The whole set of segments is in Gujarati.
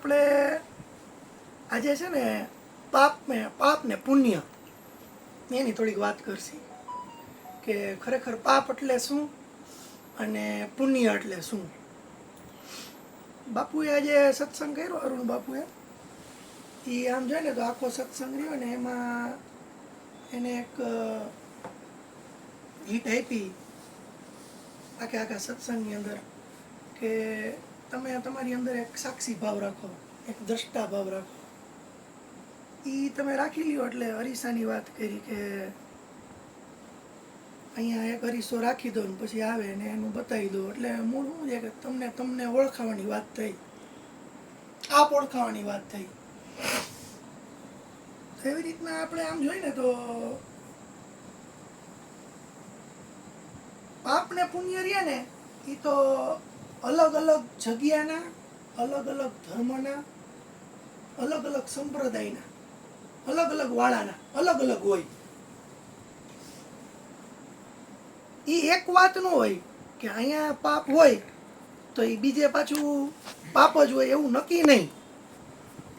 આપણે આજે છે ને પાપ ને પુણ્ય એની થોડીક વાત કરશી કે ખરેખર પાપ એટલે શું અને પુણ્ય એટલે શું. બાપુએ આજે સત્સંગ કર્યો, અરુણ બાપુએ. એ આમ જોઈએ ને તો આખો સત્સંગ રહ્યો ને એમાં એને એક હિટ આપી આખા સત્સંગની અંદર કે તમે તમારી અંદર એક સાક્ષી ભાવ રાખો, એક દ્રષ્ટા ભાવ રાખો. એ તમે રાખી લ્યો એટલે અરીસાની વાત કરી કે અહીંયા એક અરીસો રાખી દો ને પછી આવે ને એનું બતાવી દો એટલે મૂળ શું છે કે તમને ઓળખાવાની વાત થઈ, આપ ઓળખાવાની વાત થઈ. એવી રીતના આપણે આમ જોઈએ ને તો પાપ ને પુણ્ય રહ્યા ને એ તો અલગ અલગ જગ્યાના, અલગ અલગ ધર્મના, અલગ અલગ સંપ્રદાયના, અલગ અલગ વાળાના અલગ અલગ હોય. એ એક વાત ન હોય કે અહીંયા પાપ હોય તો એ બીજે પાછું પાપ જ હોય એવું નક્કી નહીં.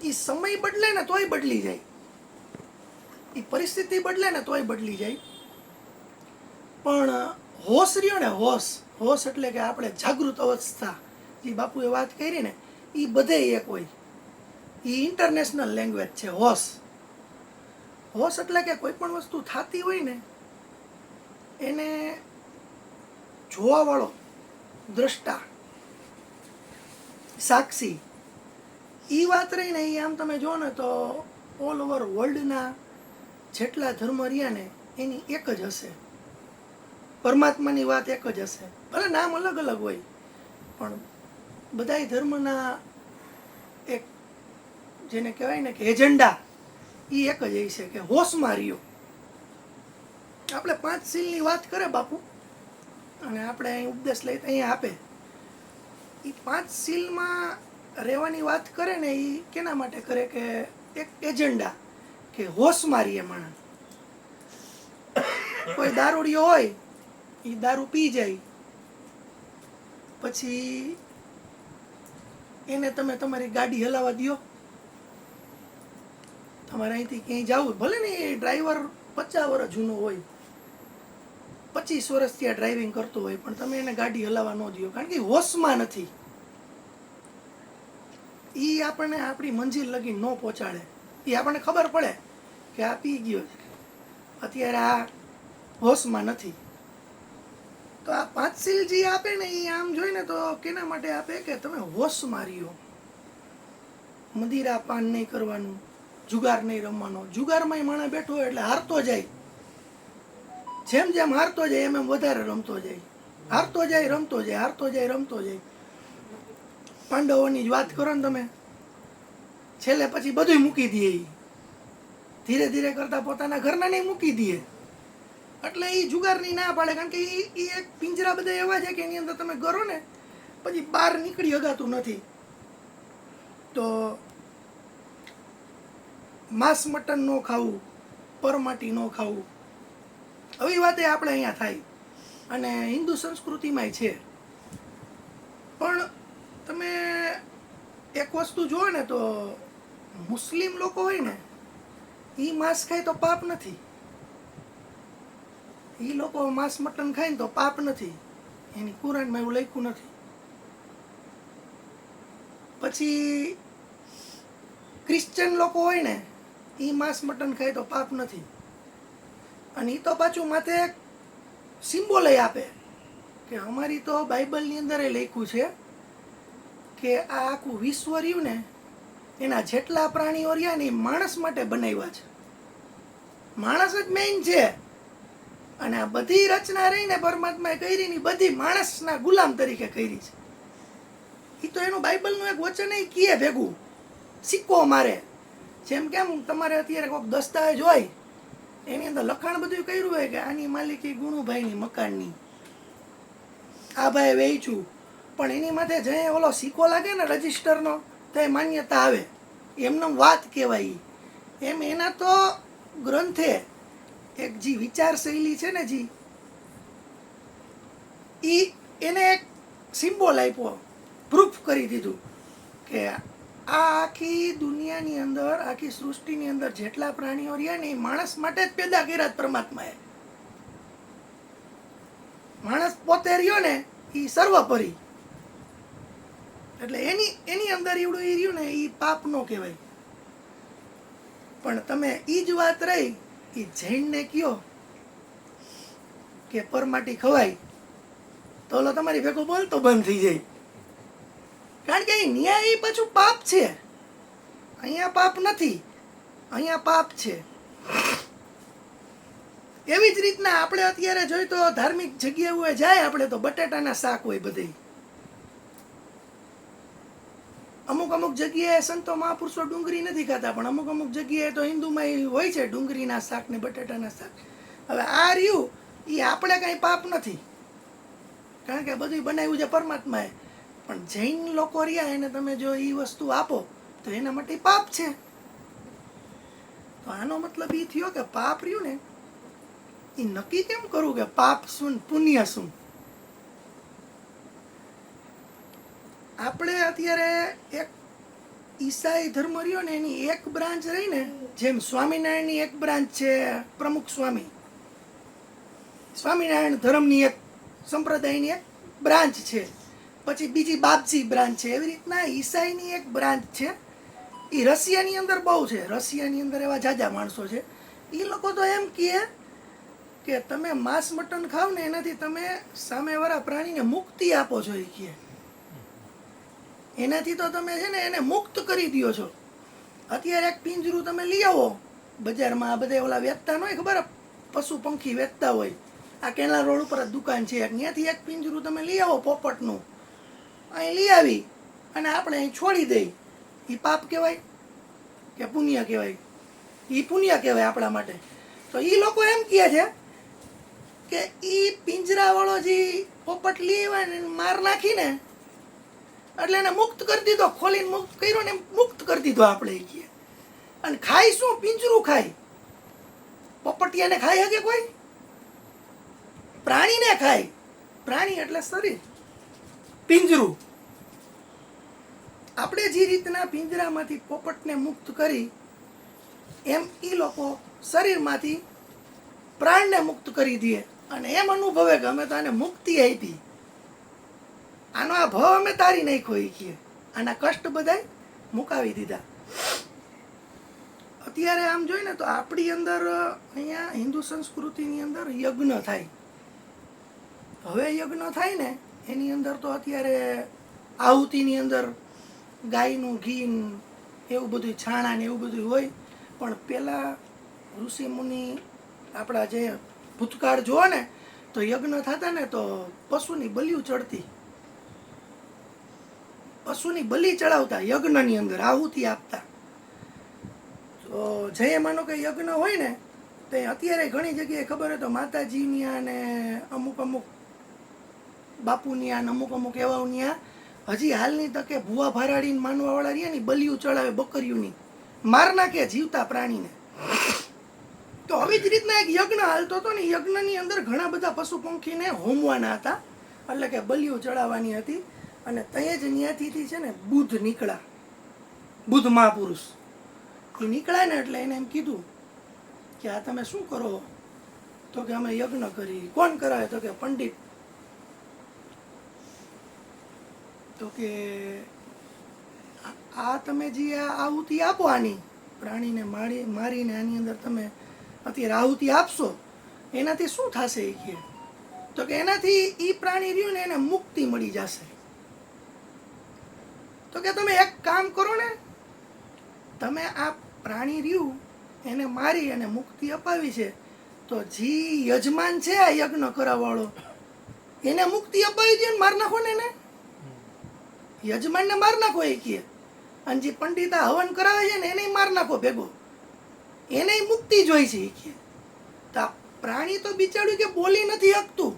એ સમય બદલે ને તોય બદલી જાય, એ પરિસ્થિતિ બદલે ને તોય બદલી જાય. પણ હોશ રહ્યો ને, હોશ એટલે કે આપણે જાગૃત અવસ્થા, જે બાપુએ વાત કરી ને એ બધે એક હોય. એ ઇન્ટરનેશનલ લેંગ્વેજ છે હોશ. હોશ એટલે કે કોઈ પણ વસ્તુ થતી હોય ને એને જોવાવાળો, દ્રષ્ટા, સાક્ષી. એ વાત રહી ને એ આમ તમે જો ને તો ઓલ ઓવર વર્લ્ડના જેટલા ધર્મ રહ્યા ને એની એક જ હશે, પરમાત્માની વાત એક જ હશે. ભલે નામ અલગ અલગ હોય પણ બધાય ધર્મના એક જેને કહેવાય ને કે એજન્ડા એ એક જ છે કે હોશમાં રહ્યો. આપણે 5 સીલની વાત કરે બાપુ અને આપણે અહીં ઉપદેશ લઈ અહીંયા આપે. એ 5 સીલમાં રહેવાની વાત કરે ને એ કેના માટે કરે કે એક એજન્ડા કે હોશમાં રહીએ માણસ. કોઈ દારૂડિયો હોય એ દારૂ પી જાય પછી એને તમે તમારી ગાડી હલાવવા દો. તમારે અહીંથી ક્યાંય જવું, ભલે ને એ ડ્રાઈવર 50 વર્ષ જૂનો હોય, 25 વર્ષથી આ ડ્રાઇવિંગ કરતો હોય, પણ તમે એને ગાડી હલાવવા ન દો કારણ કે હોશમાં નથી. એ આપણને આપણી મંજિલ લગી ન પહોંચાડે. એ આપણને ખબર પડે કે આ પી ગયો છે, અત્યારે આ હોશમાં નથી. તો આ 5 સીલ જે આપે ને એ આમ જોઈને તો કેના માટે આપે કે તમે હોશમાં રહ્યો. મદિરા પાન નહીં કરવાનું, જુગાર નહીં રમવાનો. જુગારમાં માણસ બેઠો હોય એટલે હારતો જાય, જેમ જેમ હારતો જાય એમ વધારે રમતો જાય, હારતો જાય રમતો જાય, હારતો જાય રમતો જાય. પાંડવોની જ વાત કરો ને તમે, છેલ્લે પછી બધું મૂકી દે. ધીરે ધીરે કરતા પોતાના ઘરના નહીં મૂકી દે. એટલે એ જુગારની ના પાડે કારણ કે એ એક પિંજરા બધા એવા છે કે એની અંદર તમે કરો ને પછી બહાર નીકળી હગાતું નથી. તો માંસ મટન ન ખાવું, પરમાટી ન ખાવું, આવી વાતે આપણે અહીંયા થાય અને હિન્દુ સંસ્કૃતિમાંય છે. પણ તમે એક વસ્તુ જુઓ ને તો મુસ્લિમ લોકો હોય ને એ માંસ ખાય તો પાપ નથી. એ લોકો માંસ મટન ખાય ને તો પાપ નથી, એની કુરાનમાં એવું લખ્યું નથી. પછી ક્રિશ્ચન લોકો હોય ને એ માંસ મટન ખાય તો પાપ નથી. અને એ તો પાછું માથે એક સિમ્બોલ આપે કે અમારી તો બાઇબલની અંદર એ લખ્યું છે કે આ આખું વિશ્વ રહ્યું ને એના જેટલા પ્રાણીઓ રહ્યા ને એ માણસ માટે બનાવ્યા છે. માણસ જ મેઇન છે. અને આ બધી રચના રહીને પરમાત્માએ કરી ની બધી માણસના ગુલામ તરીકે કરી છે. એ તો એનું બાઇબલનું એક વચન એ કીએ ભેગું સિક્કો મારે. જેમ કેમ તમારે અત્યારે કોઈક દસ્તાવેજ હોય એની અંદર લખાણ બધું કર્યું હોય કે આની માલિકી ગુણુભાઈની મકાનની, આ ભાઈ વેચ્યું, પણ એની માથે જે ઓલો સિક્કો લાગે ને રજિસ્ટરનો તો એ માન્યતા આવે, એમને વાત કહેવાય. એમ એના તો ગ્રંથે એક જે વિચારશૈલી છે ને એને એક સિમ્બોલ આપ્યો, પ્રૂફ કરી દીધું કે આ આખી દુનિયાની અંદર, આખી સૃષ્ટિની અંદર જેટલા પ્રાણીઓ રહ્યા ને એ માણસ માટે જ પેદા કર્યા છે પરમાત્માએ. માણસ પોતે રહ્યો ને એ સર્વોપરી, એટલે એની અંદર એવડું એ રહ્યું ને એ પાપ નો કહેવાય. પણ તમે એ જ વાત રહી એ જૈનને કયો કે પરમાટી ખવાય તો ઓલો તમારી ભેગો બોલતો બંધ થઈ જાય. કારણ કે ન્યાય એ પાછું પાપ છે. અહીંયા પાપ નથી, અહીંયા પાપ છે. એવી જ રીતના આપણે અત્યારે જોઈ તો ધાર્મિક જગ્યાઓએ જાય આપણે તો બટાટાના શાક હોય બધી. અમુક જગ્યાએ સંતો મહાપુરુષો ડુંગળી નથી ખાતા, પણ અમુક જગ્યાએ તો હિન્દુમાં હોય છે ડુંગળીના શાક ને બટાટાના શાક. હવે આ રહ્યું એ આપણે કાંઈ પાપ નથી, કારણ કે બધું બનાવ્યું છે પરમાત્માએ. પણ જૈન લોકો રહ્યા એને તમે જો એ વસ્તુ આપો તો એના માટે પાપ છે. તો આનો મતલબ એ થયો કે પાપ રહ્યું ને એ નક્કી કેમ કરવું કે પાપ શું પુણ્ય શું? આપણે અત્યારે એક ઈસાઈ ધર્મ રહ્યો ને એની એક બ્રાન્ચ રહી ને, જેમ સ્વામિનારાયણની એક બ્રાન્ચ છે પ્રમુખ સ્વામિનારાયણ ધર્મની એક સંપ્રદાયની એક બ્રાન્ચ છે, પછી બીજી બાપજી બ્રાન્ચ છે. એવી રીતના ઈસાઈની એક બ્રાન્ચ છે. એ રશિયાની અંદર બહુ છે. રશિયાની અંદર એવા જાજા માણસો છે. એ લોકો તો એમ કહે કે તમે માંસ મટન ખાવ ને એનાથી તમે સામેવાળા પ્રાણીને મુક્તિ આપો છો. એ કહે એનાથી તો તમે છે ને એને મુક્ત કરી દો છો. અત્યારે એક પિંજરું તમે લઈ આવો બજારમાં, આ બધા ઓલા વેચતા ન હોય ખબર, પશુ પંખી વેચતા હોય, આ કેનાલ રોડ ઉપર જ દુકાન છે, ત્યાંથી એક પિંજરું તમે લઈ આવો પોપટનું, અહીં લઈ આવી અને આપણે અહીં છોડી દઈ. એ પાપ કહેવાય કે પુણ્ય કહેવાય? એ પુણ્ય કહેવાય આપણા માટે. તો એ લોકો એમ કહે છે કે એ પિંજરાવાળો જે પોપટ લઈ આવ્યા ને માર નાખીને એટલે એને મુક્ત કરી દીધો, ખોલીને મુક્ત કર્યો ને મુક્ત કરી દીધો આપણે. કહે અને ખાય શું? પિંજરું ખાય. પોપટિયાને ખાય શકે કોઈ? પ્રાણીને ખાય. પ્રાણી એટલે શરીર, પિંજરું. આપણે જે રીતના પિંજરામાંથી પોપટને મુક્ત કરી એમ એ લોકો શરીરમાંથી પ્રાણને મુક્ત કરી દે અને એમ અનુભવે કે અમે તો આને મુક્તિ આપી, આનો આ ભાવ અમે તારી નાખ્યો. એ કહે આના કષ્ટ બધા મુકાવી દીધા. અત્યારે આમ જોઈએ ને તો આપણી અંદર અહીંયા હિન્દુ સંસ્કૃતિની અંદર યજ્ઞ થાય. હવે યજ્ઞ થાય ને એની અંદર તો અત્યારે આહુતિની અંદર ગાયનું ઘી એવું બધું, છાણા ને એવું બધું હોય. પણ પેલા ઋષિ મુનિ આપણા જે ભૂતકાળ જુઓ ને તો યજ્ઞ થતા ને તો પશુની બલિયું ચડતી, પશુની બલિ ચડાવતા યજ્ઞની અંદર, આહુતિ આપતા. તો જે માનો કે યજ્ઞ હોય ને તો અત્યારે ઘણી જગ્યાએ ખબર હોય તો માતાજીની અને અમુક બાપુની અને અમુક એવાની હજી હાલની તકે ભૂવા ભારાડીને માનવાવાળા રહ્યા ને બલિયું ચડાવે, બકરીઓની માર નાખે જીવતા પ્રાણીને. તો આવી જ રીતના એક યજ્ઞ હાલતો હતો ને, યજ્ઞની અંદર ઘણા બધા પશુ પંખીને હોમવાના હતા, એટલે કે બલિયું ચડાવવાની હતી. અને ત્યાં જ ત્યાંથી છે ને બુદ્ધ નીકળ્યા, બુદ્ધ મહાપુરુષ એ નીકળ્યા ને એટલે એને એમ કીધું કે આ તમે શું કરો? તો કે અમે યજ્ઞ કરી. કોણ કરાવે? તો કે પંડિત. તો કે આ તમે જે આહુતિ આપો આની પ્રાણીને મારીને આની અંદર તમે અત્યારે આહુતિ આપશો એનાથી શું થશે? એ કહે તો કે એનાથી એ પ્રાણી રહ્યું ને એને મુક્તિ મળી જશે. તો કે તમે એક કામ કરો ને, તમે આ પ્રાણી રહ્યું એને મારી અને મુક્તિ અપાવી છે, તો જે યજમાન છે આ યજ્ઞ કરાવવાળો એને મુક્તિ અપાવી દો ને માર નાખો ને એને, યજમાનને માર નાખો. એ કહે અને જે પંડિત આ હવન કરાવે છે ને એને માર નાખો ભેગો, એને મુક્તિ જોઈ છે. એ કહે તો આ પ્રાણી તો બિચારું કે બોલી નથી શકતું,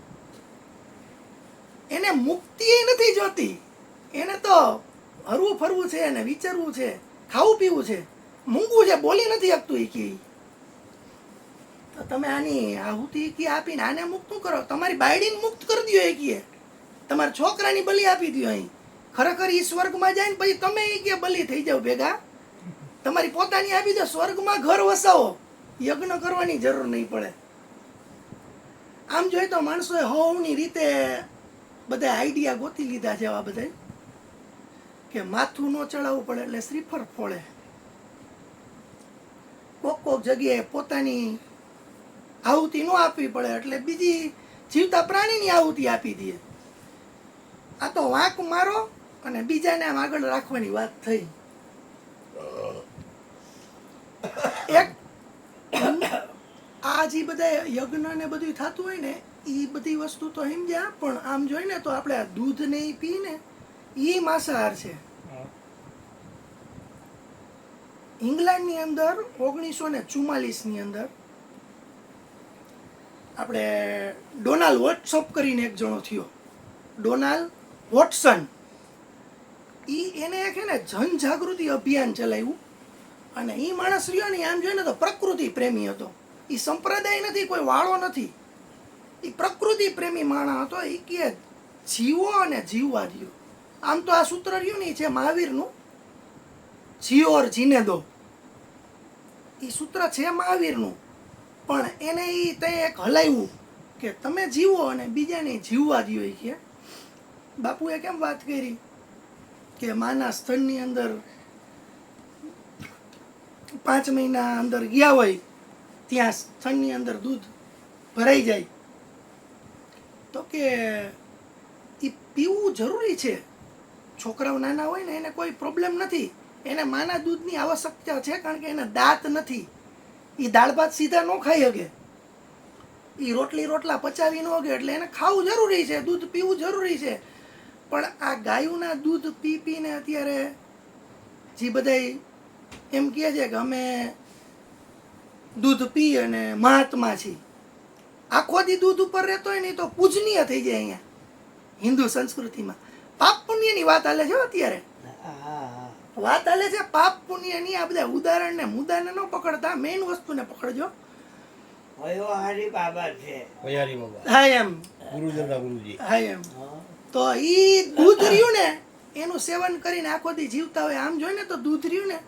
એને મુક્તિ નથી જોતી, એને તો હરવું ફરવું છે અને વિચારવું છે, ખાવું પીવું છે, મૂંગવું છે, બોલી નથી શકતું. એ કહે તો તમે આની આહુતિ આપીને આને મુક્ત કરો, તમારી બાયડીને મુક્ત કરી દો. એ કહે તમારા છોકરાની બલિ આપી દો અહીં, ખરેખર ઈ સ્વર્ગમાં જાય ને પછી તમે ઈ કે બલી થઈ જાવ ભેગા, તમારી પોતાની આપી દો, સ્વર્ગમાં ઘર વસાવો, યજ્ઞ કરવાની જરૂર નહીં પડે. આમ જોઈએ તો માણસોએ હવની રીતે બધા આઈડિયા ગોતી લીધા છે આવા બધા, કે માથું ન ચડાવવું પડે એટલે શ્રીફળ ફોડે, કોક જગ્યાએ પોતાની આહુતિ ન આપવી પડે એટલે બીજી જીવતા પ્રાણીની આહુતિ આપી દે. આ તો વાંક મારો અને બીજાને આમ આગળ રાખવાની વાત થઈ. એક આ જે બધા યજ્ઞ ને બધું થતું હોય ને એ બધી વસ્તુ તો સમજ્યા, પણ આમ જોઈને તો આપણે આ દૂધ ને એ પી ને એ માંસાહાર છે. ઇંગ્લેન્ડની અંદર 1944ની અંદર આપણે ડોનાલ્ડ વોટ્સઅપ કરીને એક જણો થયો, ડોનાલ્ડ વોટસન. એને એક ને જનજાગૃતિ અભિયાન ચલાવ્યું, અને એ માણસ રહ્યો ને આમ જોઈને તો પ્રકૃતિ પ્રેમી હતો. એ સંપ્રદાય નથી, કોઈ વાળો નથી, એ પ્રકૃતિ પ્રેમી માણસ હતો. એ કે જીવો અને જીવવા દો. આમ તો આ સૂત્ર રહ્યું ને છે મહાવીરનું, જીઓ ઓર જીને દો, એ સૂત્ર છે મહાવીરનું, પણ એને એ ત્યાં એક હલાવ્યું કે તમે જીવો અને બીજાને જીવવા દો. એ કે બાપુએ કેમ વાત કરી કે માના સ્તનની અંદર 5 મહિના અંદર ગયા હોય ત્યાં સ્તનની અંદર દૂધ ભરાઈ જાય, તો કે એ પીવું જરૂરી છે. છોકરાઓ નાના હોય ને એને કોઈ પ્રોબ્લેમ નથી, એને માના દૂધની આવશ્યકતા છે, કારણ કે એને દાંત નથી, એ દાળ ભાત સીધા ન ખાઈ શકે, એ રોટલા પચાવી ન શકે, એટલે એને ખાવું જરૂરી છે, દૂધ પીવું જરૂરી છે. પણ આ ગાયોના દૂધ પીને અત્યારે જે બધા એમ કહે છે કે અમે દૂધ પી અને મહાત્મા છીએ, આખો દી દૂધ ઉપર રહેતો હોય ને તો પૂજનીય થઈ જાય. અહીંયા હિન્દુ સંસ્કૃતિમાં પાપ પુણ્યની વાત હાલે છે. અત્યારે વાત હાલે છે પાપ પુણ્યની. આ બધા ઉદાહરણ ને મુદ્દાને ન પકડતા, મેઇન વસ્તુને પકડજો. હા એમ તો ઈ દૂધ રહ્યું ને એનું સેવન કરીને આખો દી જીવતા હોય. આમ જોઈને તો દૂધ રહ્યું ને,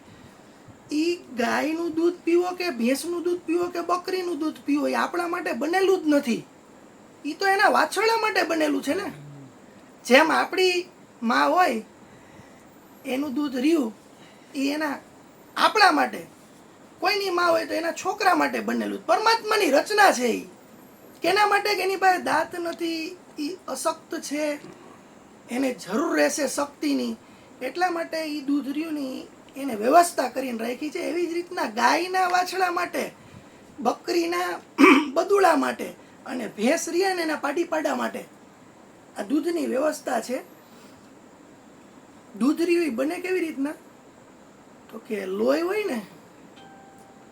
ઈ ગાયનું દૂધ પીવો કે ભેંસનું દૂધ પીવો કે બકરીનું દૂધ પીવો, એ આપણા માટે બનેલું જ નથી, ઈ તો એના વાછરડા માટે બનેલું છે ને. જેમ આપણી માં હોય એનું દૂધ રહ્યું એ એના આપણા માટે, કોઈની માં હોય તો એના છોકરા માટે બનેલું. પરમાત્માની રચના છે એ. કેના માટે કે એની પાસે દાંત નથી, એ અશક્ત છે, એને જરૂર રહેશે શક્તિની, એટલા માટે એ દૂધ રહ્યું ને એને વ્યવસ્થા કરીને રાખી છે. એવી જ રીતના ગાયના વાછડા માટે, બકરીના બદુડા માટે અને ભેંસ રહ્યા ને એના પાડા માટે આ દૂધની વ્યવસ્થા છે. દૂધ રહ્યું બને કેવી રીતના, તો કે લોહી હોય ને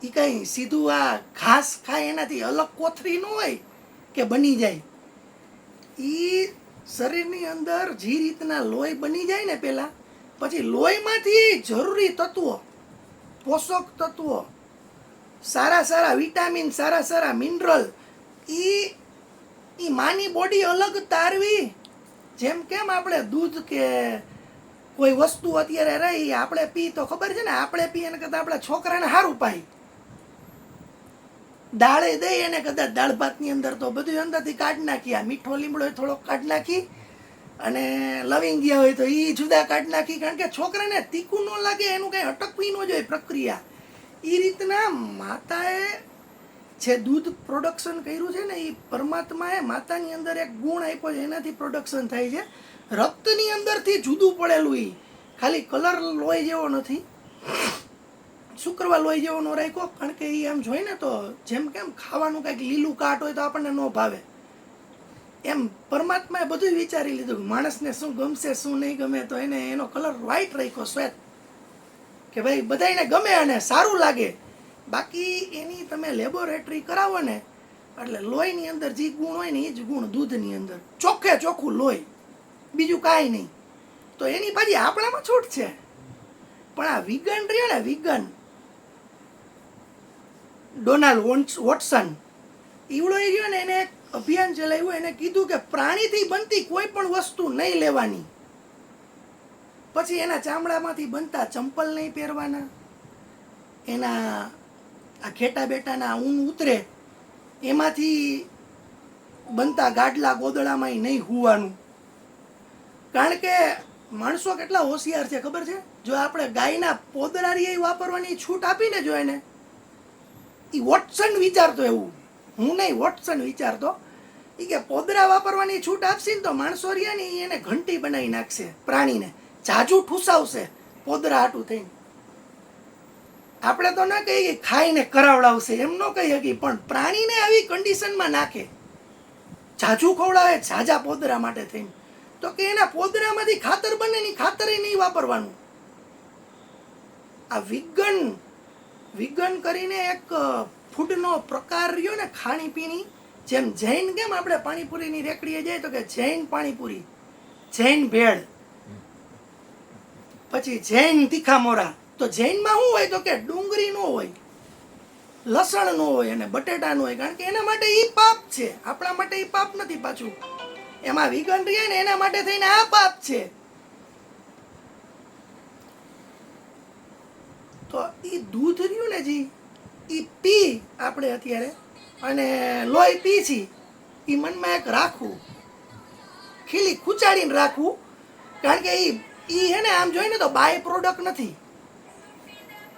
એ કઈ સીધું આ ઘાસ ખાય એનાથી અલગ કોથળી ન હોય કે બની જાય. એ શરીરની અંદર જે રીતના લોહી બની જાય ને પહેલાં, પછી લોહીમાંથી જરૂરી તત્વો, પોષક તત્વો, સારા વિટામિન, સારા મિનરલ, એ માની બોડી અલગ તારવી. જેમ કેમ આપણે દૂધ કે કોઈ વસ્તુ અત્યારે રહી આપણે પી તો ખબર છે ને, આપણે પી એને કદાચ આપણા છોકરાને સારું પાય, દાળે દઈ એને કદાચ દાળ ભાતની અંદર તો બધું અંદરથી કાઢી નાખી, આ મીઠો લીમડો થોડોક કાઢી નાખી અને લવિંગ ગયા હોય તો એ જુદા કાઢી નાખી, કારણ કે છોકરાને તીખું ન લાગે, એનું કંઈ અટકવી ન જોઈએ પ્રક્રિયા. એ રીતના માતાએ જે દૂધ પ્રોડક્શન કર્યું છે ને, એ પરમાત્માએ માતાની અંદર એક ગુણ આપ્યો છે, એનાથી પ્રોડક્શન થાય છે. રક્તની અંદરથી જુદું પડેલું, એ ખાલી કલર લોહી જેવો નથી, શું કરવા લોહી જેવો ન રાખ્યો, કારણ કે એ આમ જોઈને તો જેમ કેમ ખાવાનું કંઈક લીલું કાટ હોય તો આપણને ન ભાવે, એમ પરમાત્માએ બધું વિચારી લીધું માણસને શું ગમશે શું નહીં ગમે, તો એને એનો કલર વ્હાઈટ રાખ્યો, શ્વેત, કે ભાઈ બધાને ગમે અને સારું લાગે. બાકી એની તમે લેબોરેટરી કરાવો ને એટલે લોહીની અંદર જે ગુણ હોય ને એ જ ગુણ દૂધની અંદર, ચોખ્ખું લોહી, બીજું કાંઈ નહીં. તો એની પાછી આપણામાં છૂટ છે. પણ આ વિગન રહ્યો ને, વિગન ડોનાલ્ડ વોટસન ઈવડો એ રહ્યો ને, એને એક અભિયાન ચલાવ્યું. એને કીધું કે પ્રાણીથી બનતી કોઈ પણ વસ્તુ નહીં લેવાની, પછી એના ચામડામાંથી બનતા ચંપલ નહીં પહેરવાના, એના આ ઘેટા બેટાના ઊન ઉતરે એમાંથી બનતા ગાડલા ગોદડામાં નહીં હુવાનું. કારણ કે માણસો કેટલા હોશિયાર છે ખબર છે? જો આપણે ગાયના પોદરારી વાપરવાની છૂટ આપીને જો એને, એ વોટસન વિચારતો, એવું હું નહીં, વોટસન વિચારતો એ કે પોદરા વાપરવાની છૂટ આપશે ને તો માણસો રહ્યા ને એને ઘંટી બનાવી નાખશે, પ્રાણીને જાજુ ઠૂસાવશે પોદરા હાટું થઈને. આપણે તો ન કહીએ કે ખાઈને કરાવડાવશે, એમ ન કહી શકીએ, પણ પ્રાણીને આવી કન્ડિશનમાં નાખે, જાજુ ખવડાવે ઝાઝા પોદરા માટે થઈને. તો કે એના પોદરામાંથી ખાતર બને ની ખાતર નહીં વાપરવાનું. આ વિગન કરીને એક ફૂડનો પ્રકાર રહ્યો ને, ખાણીપીણી, જેમ જૈન, કેમ આપણે પાણીપુરીની રેકડીએ જાય તો કે જૈન પાણીપુરી, જૈન ભેળ, પછી જૈન તીખા મોરા. તો જૈનમાં શું હોય તો કે ડુંગળી ન હોય, લસણ ન હોય અને બટેટા ન હોય, કારણ કે એના માટે એ પાપ છે, આપણા માટે એ પાપ નથી. પાછું એમાં વિગન રહે ને એના માટે થઈને આ પાપ છે. તો એ દૂધ રહ્યું ને જી, એ પી આપણે અત્યારે, અને લોહી પી છી, એ મનમાં એક રાખવું, ખીલી ખૂંચાડીને રાખવું. કારણ કે એ હે ને આમ જોઈને તો બાય પ્રોડક્ટ નથી,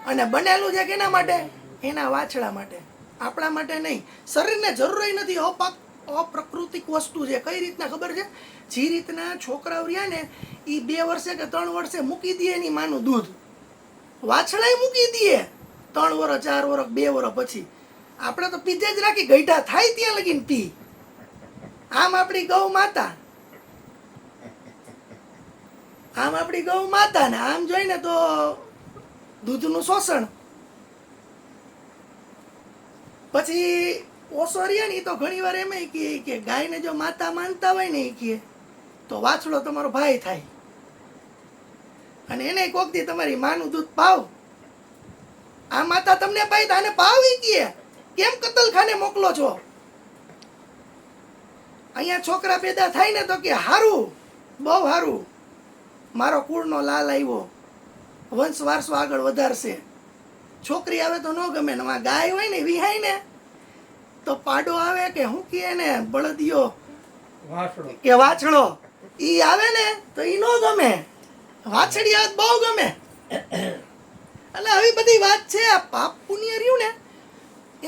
અને બનેલું છે કેના માટે? એના વાછડા માટે, આપણા માટે નહીં. શરીરને જરૂર નથી, અપ્રાકૃતિક વસ્તુ છે. કઈ રીતના ખબર છે? જે રીતના છોકરાઓ રહ્યા ને એ 2 વર્ષે કે 3 વર્ષે મૂકી દે એની માનું દૂધ, વાછડાય મૂકી દે 3 વર્ષ 4 વર્ષ 2 વર્ષ પછી. આપણે તો પીજે જ રાખી, ગઈઢા થાય ત્યાં લગીને પી. આમ આપણી ગૌ માતા, આમ આપણી ગૌ માતા ને આમ જોઈને તો દૂધનું શોષણ. પછી ઓસો રહ્યા ને એ તો ઘણી વાર એમ કહે કે ગાયને જો માતા માનતા હોય ને, એ કહે તો વાછડો તમારો ભાઈ થાય, અને એને કોક દી તમારી માનું દૂધ પાવ. આ માતા તમને પાઈ તો આને પાવી કહે, કેમ કતલખાને મોકલો છો? અહીંયા છોકરા પેદા થાય ને તો કે હારું, બહુ હારું, મારો કુળનો લાલ આવ્યો, વંશ વારસો આગળ વધારશે. છોકરી આવે તો ન ગમે ને, ગાય હોય ને વિહાય ને તો પાડો આવે કે હું કે ને બળદિયો કે વાછડો, ઈ આવે ને તો ઈ નો ગમે, વાછડી આવે બહુ ગમે. એટલે આવી બધી વાત છે. આ પાપ પુણ્ય રહ્યું ને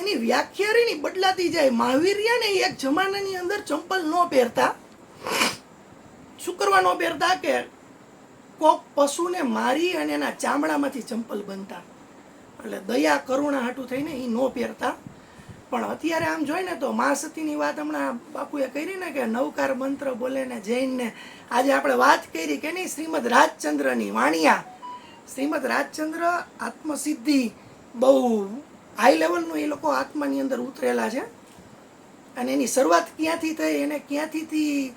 એની વ્યાખ્યા રહી ને બદલાતી જાય. મહાવીર રહ્યા ને એક જમાનાની અંદર ચંપલ ન પહેરતા. શું કરવા ન પહેરતા? કે કોક પશુને મારી અને એના ચામડામાંથી ચંપલ બનતા, એટલે દયા કરુણા હાટું થઈને એ ન પહેરતા. પણ અત્યારે આમ જોઈ ને તો મા સતીની વાત હમણાં બાપુએ કરી ને કે નવકાર મંત્ર બોલે ને જૈનને. આજે આપણે વાત કરી કે નહીં શ્રીમદ રાજચંદ્રની વાણિયા. શ્રીમદ રાજચંદ્ર આત્મસિદ્ધિ બહુ હાઈ લેવલનું એ લોકો આત્માની અંદર ઉતરેલા છે. અને એની શરૂઆત ક્યાંથી થઈ, એને ક્યાંથી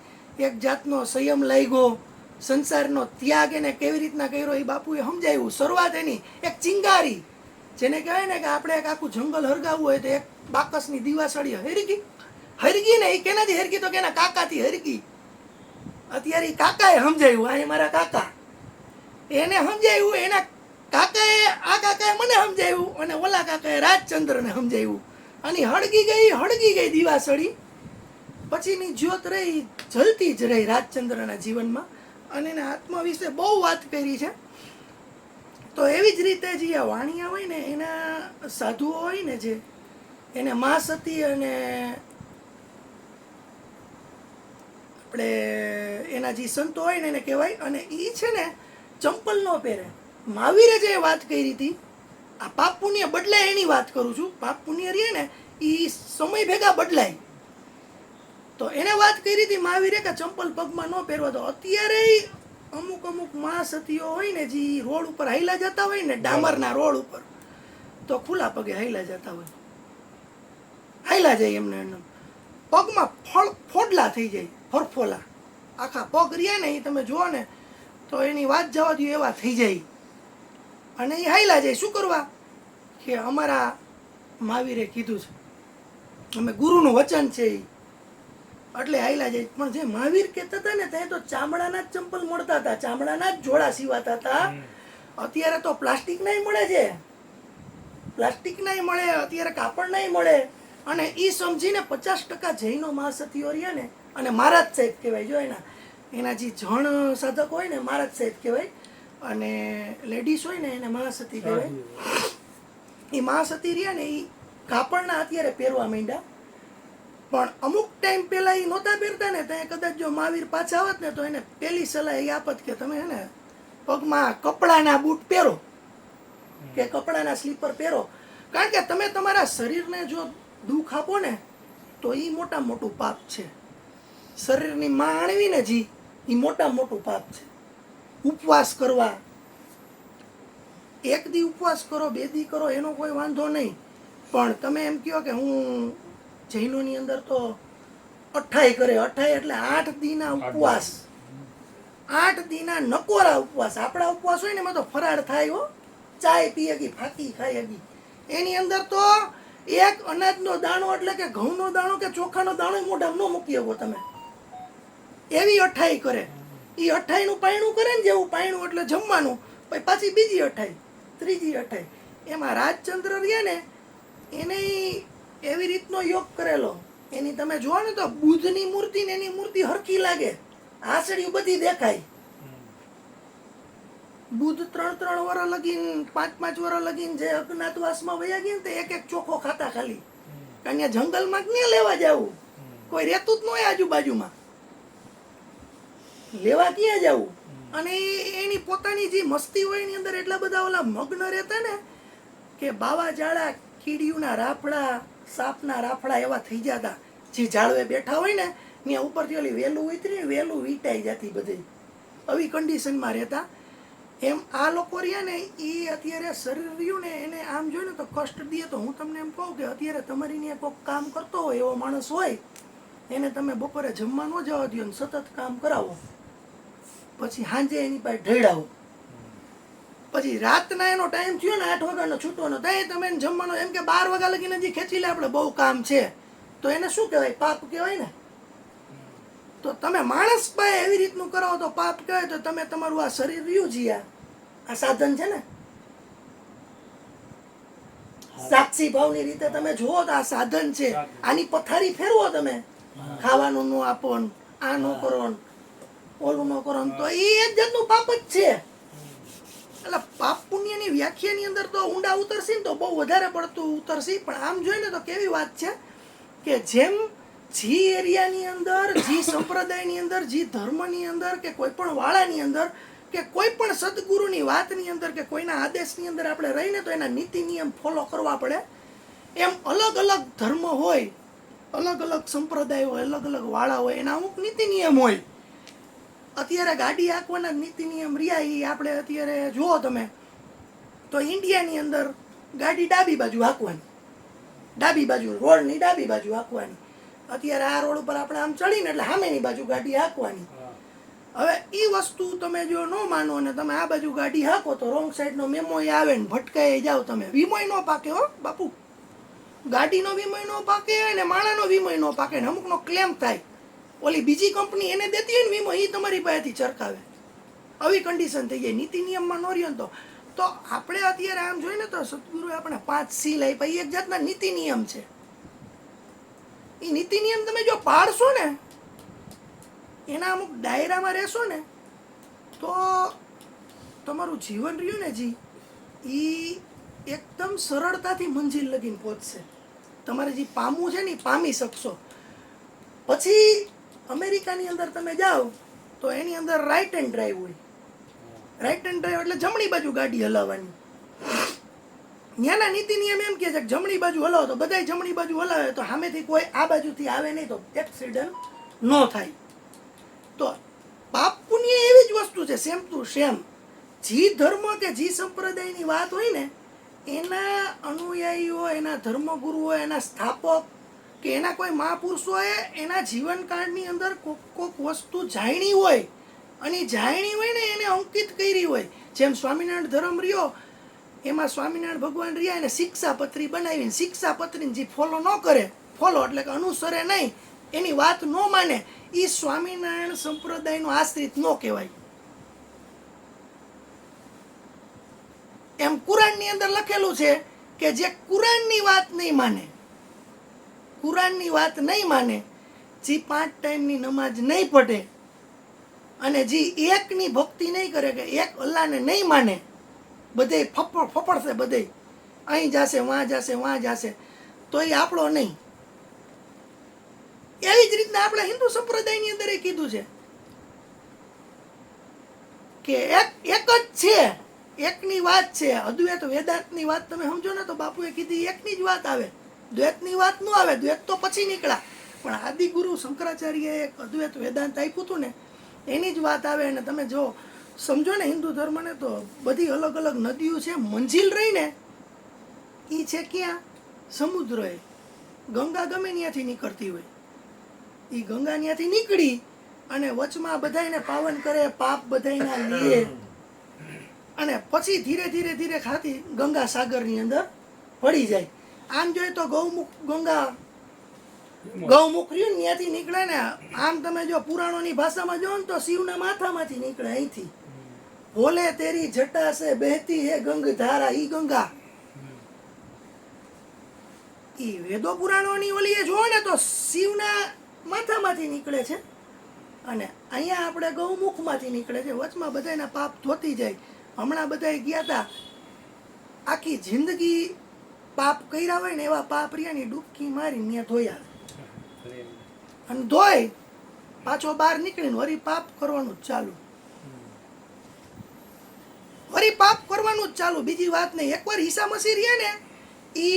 એક જાતનો સંયમ લાગ્યો, સંસારનો ત્યાગ એને કેવી રીતના કર્યો એ બાપુએ સમજાવ્યું. શરૂઆત એની એક ચિંગારી, જેને કહેવાય ને કે આપણે એક આખું જંગલ હરગાવવું હોય તો એક બાકસની દિવાસળી હરગી ને એ કેનાથી હરગી તો કે એના કાકાથી હરગી. અત્યારે એ કાકાએ સમજાવ્યું, આ મારા કાકા, એને સમજાવ્યું, એના કાકાએ આ કાકાએ મને સમજાવ્યું, અને ઓલા કાકાએ રાજચંદ્રને સમજાવ્યું, અને હળગી ગઈ દિવાસળી. પછીની જ્યોત રહી, જલતી જ રહી રાજચંદ્રના જીવનમાં, અને એના આત્મા વિશે બહુ વાત કરી છે. તો એવી જ રીતે જે વાણિયા હોય ને, એના સાધુઓ હોય ને, જે એને મા સતી અને આપણે એના જે સંતો હોય ને એને કહેવાય. અને એ છે ને ચંપલ ન પહેરે. મહાવીરે જે વાત કરી હતી, આ પાપ પુણ્ય બદલાય એની વાત કરું છું. પાપ પુણ્ય રહે ને એ સમય ભેગા બદલાય. તો એને વાત કરી હતી મહાવીરે કે ચંપલ પગમાં ન પહેરવા. તો અત્યારે અમુક મા સતીઓ હોય ને જે રોડ ઉપર હાઈલા જતા હોય ને, ડામરના રોડ ઉપર, તો ખુલ્લા પગે હાઈલા જતા હોય, હાઈલા જાય, એમને પગમાં ફોડલા થઈ જાય, ફરફોલા આખા પગ રહ્યા ને એ તમે જુઓ ને તો એની વાત જવા દો એવા થઈ જાય. અને એ હાઈલા જાય. શું કરવા? કે અમારા મહાવીરે કીધું છે, અમે ગુરુનું વચન છે, એટલે હાઈલા જાય. પણ જે મહાવીર કહેતા હતા ને ત્યાં તો ચામડાના જ ચંપલ મળતા હતા, ચામડાના જ જોડા સીવાતા હતા. અત્યારે તો પ્લાસ્ટિકના મળે છે, પ્લાસ્ટિકના મળે, અત્યારે કાપડના મળે. અને એ સમજીને 50% જૈનો મહાસતીઓ રહ્યા ને, અને મહારાજ સાહેબ કહેવાય, જો એના જે જણ સાધક હોય ને મહારાજ સાહેબ કહેવાય, અને લેડીઝ હોય ને એને મહાસતી કહેવાય. એ મહાસતી રહ્યા ને એ કાપડના અત્યારે પહેરવા માંડ્યા. પણ અમુક ટાઈમ પહેલાં એ નહોતા પહેરતા ને, ત્યાં કદાચ જો મહાવીર પાછા આવત ને તો એને પહેલી સલાહ એ આપત કે તમે હે ને પગમાં કપડાના બૂટ પહેરો કે કપડાના સ્લીપર પહેરો. કારણ કે તમે તમારા શરીરને જો દુઃખ આપો ને તો એ મોટામાં મોટું પાપ છે. શરીરની માણવી ને જી એ મોટામાં મોટું પાપ છે. ઉપવાસ કરવા, એક દી ઉપવાસ કરો, 2 દી કરો એનો કોઈ વાંધો નહીં. પણ તમે એમ કહો કે હું જૈનોની અંદર તો 28 કરે, 28 એટલે 8 દીના ઉપવાસ, 8 દીના નકોરા ઉપવાસ. આપણા ઉપવાસ હોય ને એમાં તો ફરાળ થાય હો, ચાય પીએ ગઈ, ફાકી ખાઈ ગઈ. એની અંદર તો એક અનાજનો દાણો એટલે કે ઘઉંનો દાણો કે ચોખાનો દાણો મોઢામાં ન મૂકી શકો તમે, એવી 28 કરે. એ 28 નું પાયણું કરે ને, જેવું પાયણું એટલે જમવાનું, પછી પાછી બીજી 28, ત્રીજી 28. એમાં રાજચંદ્ર રહ્યા ને એને એવી રીતનો યોગ કરેલો. એની તમે જુઓ ને તો બુદ્ધની મૂર્તિ ને એની મૂર્તિ હરખી લાગે, આસળીઓ બધી દેખાય. બુદ્ધ 3 વર્ષ લગીન, 5 વર્ષ લગીન જે અજ્ઞાતવાસમાં વયા ગયા ને તે એક ચોખ્ખો ખાતા ખાલી. કારણ કે જંગલમાં જ નહીં લેવા જવું, કોઈ રહેતું જ ન હોય આજુબાજુમાં, લેવા ક્યાં જવું. અને એની પોતાની જે મસ્તી હોય એની અંદર એટલા બધા ઓલા મગ્ન રહેતા ને કે બાવા જાડા, કીડીઓના રાફડા, સાપના રાફડા એવા થઈ જતા. જે ઝાડવે બેઠા હોય ને ત્યાં ઉપરથી ઓલી વેલું ઉતરી, વેલું વીંટાઈ જતી બધી, આવી કન્ડિશનમાં રહેતા. એમ આ લોકો રહ્યા ને એ અત્યારે શરીર રહ્યું ને એને આમ જોઈને તો કષ્ટ દે. તો હું તમને એમ કહું કે અત્યારે તમારી ને કોઈક કામ કરતો હોય એવો માણસ હોય એને તમે બપોરે જમવા ન જવા દો ને સતત કામ કરાવો, પછી સાંજે એની પાસે ઢળાવો, પછી રાતના એનો ટાઈમ થયો ને 8 વાગ્યાનો છૂટવાનો, ત્યાં તમે જમવાનો એમ કે 12 વાગ્યા લગીને હજી ખેંચી લે, આપણે બહુ કામ છે, તો એને શું કહેવાય? પાપ કહેવાય ને. તો તમે માણસ પાસે એવી રીતનું કરો તો પાપ કહેવાય. તો તમે તમારું આ શરીર રહ્યું છે, આ સાધન છે ને, સાક્ષી ભાવની રીતે તમે જુઓ તો આ સાધન છે. આની પથારી ફેરવો તમે, ખાવાનું ન આપો, આ ન કરો, ઓલું ન કરો, તો એ એક જાતનું પાપ જ છે. એટલે પાપ પુણ્યની વ્યાખ્યાની અંદર તો ઊંડા ઉતરશે ને તો બહુ વધારે પડતું ઉતરશે. પણ આમ જોઈને તો કેવી વાત છે કે જેમ જી એરિયાની અંદર, જી સંપ્રદાયની અંદર, જી ધર્મની અંદર કે કોઈ પણ વાળાની અંદર કે કોઈ પણ સદગુરુની વાતની અંદર કે કોઈના આદેશની અંદર આપણે રહીને તો એના નીતિ નિયમ ફોલો કરવા પડે. એમ અલગ અલગ ધર્મ હોય, અલગ અલગ સંપ્રદાય હોય, અલગ અલગ વાળા હોય, એના અમુક નીતિ નિયમ હોય. અત્યારે ગાડી હાંકવાના નીતિ નિયમ રહ્યા એ આપણે અત્યારે જુઓ તમે તો ઇન્ડિયાની અંદર ગાડી ડાબી બાજુ હાંકવાની, ડાબી બાજુ રોડની ડાબી બાજુ હાંકવાની. અત્યારે આ રોડ ઉપર આપણે આમ ચડીને એટલે સામેની બાજુ ગાડી હાંકવાની. હવે એ વસ્તુ તમે જો ન માનો ને તમે આ બાજુ ગાડી હાંકો તો રોંગ સાઈડનો મેમોય આવે ને ભટકાઈ જાઓ તમે. વીમોય ન પાકે હો બાપુ, ગાડીનો વીમોય ન પાકે ને માણાનો વીમોય ન પાકે ને અમુકનો ક્લેમ થાય. ઓલી બીજી કંપની એને દેતી હોય ને વીમો, એ તમારી પાસેથી ચરકાવે. આવી કન્ડિશન થઈ જાય. નીતિ નિયમમાં ન રહ્યો ને તો આપણે અત્યારે આમ જોઈએ ને તો સદગુરુએ આપણે 5 સીલ આપ્યા, એક જાતના નીતિ નિયમ છે. એ નીતિ નિયમ તમે જો પાડશો ને, એના અમુક દાયરામાં રહેશો ને તો તમારું જીવન રહ્યું ને જી એ એકદમ સરળતાથી મંજિલ લગીને પહોંચશે. તમારે જે પામવું છે ને એ પામી શકશો. પછી અમેરિકાની અંદર તમે જાઓ તો એની અંદર રાઈટ હેન્ડ ડ્રાઈવ હોય. રાઈટ હેન્ડ ડ્રાઈવ એટલે જમણી બાજુ ગાડી હલાવવાની. ત્યાંના નીતિ નિયમ એમ કહે છે કે જમણી બાજુ હલાવો તો બધાય જમણી બાજુ હલાવે તો સામેથી કોઈ આ બાજુથી આવે નહીં તો એક્સિડન્ટ ન થાય. તો પાપ પુણ્ય એવી જ વસ્તુ છે, સેમ ટુ સેમ. જી ધર્મ કે જી સંપ્રદાયની વાત હોય ને એના અનુયાયીઓ, એના ધર્મગુરુઓ, એના સ્થાપક કે એના કોઈ મહાપુરુષોએ એના જીવનકાળની અંદર કોક વસ્તુ જાણી હોય અને જાણી હોય ને એને અંકિત કરી હોય. જેમ સ્વામિનારાયણ ધર્મ રહ્યો એમાં સ્વામિનારાયણ ભગવાન રહ્યા એને શિક્ષાપત્રી બનાવીને, શિક્ષાપત્રીને જે ફોલો ન કરે, ફોલો એટલે કે અનુસરે નહીં, એની વાત ન માને એ સ્વામિનારાયણ સંપ્રદાયનો આશ્રિત ન કહેવાય. એમ કુરાનની અંદર લખેલું છે કે જે કુરાનની વાત નહીં માને, કુરાનની વાત નહીં માને, જે 5 ટાઈમની નમાજ નહીં પઢે અને જે એકની ભક્તિ નહીં કરે, કે એક અલ્લાહને નહીં માને, બધે ફફડશે, બધે અહીં જશે, વાં જશે, વાં જશે, તો એ આપણો નહીં. એવી જ રીતના આપણા હિન્દુ સંપ્રદાયની અંદર એ કીધું છે કે એક જ છે, એકની વાત છે. અદ્વૈત વેદાંતની વાત તમે સમજો ને તો બાપુએ કીધી એકની જ વાત આવે, દ્વૈતની વાત ન આવે. દ્વૈત તો પછી નીકળ્યા, પણ આદિગુરુ શંકરાચાર્યએ એક અદ્વૈત વેદાંત આપ્યું હતું ને, એની જ વાત આવે. અને તમે જો સમજો ને હિન્દુ ધર્મને, તો બધી અલગ અલગ નદીઓ છે, મંજિલ રહી ને એ છે ક્યાં? સમુદ્રએ. ગંગા ગમે ત્યાંથી નીકળતી હોય, એ ગંગા ત્યાંથી નીકળી અને વચમાં બધાને પાવન કરે, પાપ બધાના લે, અને પછી ધીરે ધીરે ધીરે ખાતી ગંગા સાગરની અંદર પડી જાય. આમ જોઈએ તો ગૌમુખ રહ્યું ત્યાંથી નીકળે ને. આમ તમે જો પુરાણોની ભાષામાં જો ને તો શિવના માથામાંથી નીકળે, અહીંથી. ભોલે તેરી જટા સે બહેતી હે ગંગ ધારા, ઈ ગંગા. ઈ વેદો પુરાણોની ઓલી જો ને તો શિવના માથામાંથી નીકળે છે, અને અહીંયા આપણે ગૌમુખમાંથી નીકળે છે. વચમાં બધાના પાપ ધોતી જાય. હમણાં બધા ગયા હતા, આખી જિંદગી પાપ કર્યા હોય ને એવા પાપ રહ્યાની ડૂબકી મારીને ત્યાં ધોયા, અને ધોઈ પાછો બહાર નીકળીને વળી પાપ કરવાનું જ ચાલુ, વળી પાપ કરવાનું જ ચાલુ. બીજી વાત નહીં. એકવાર ઈસા મસીહ રહ્યા ને, એ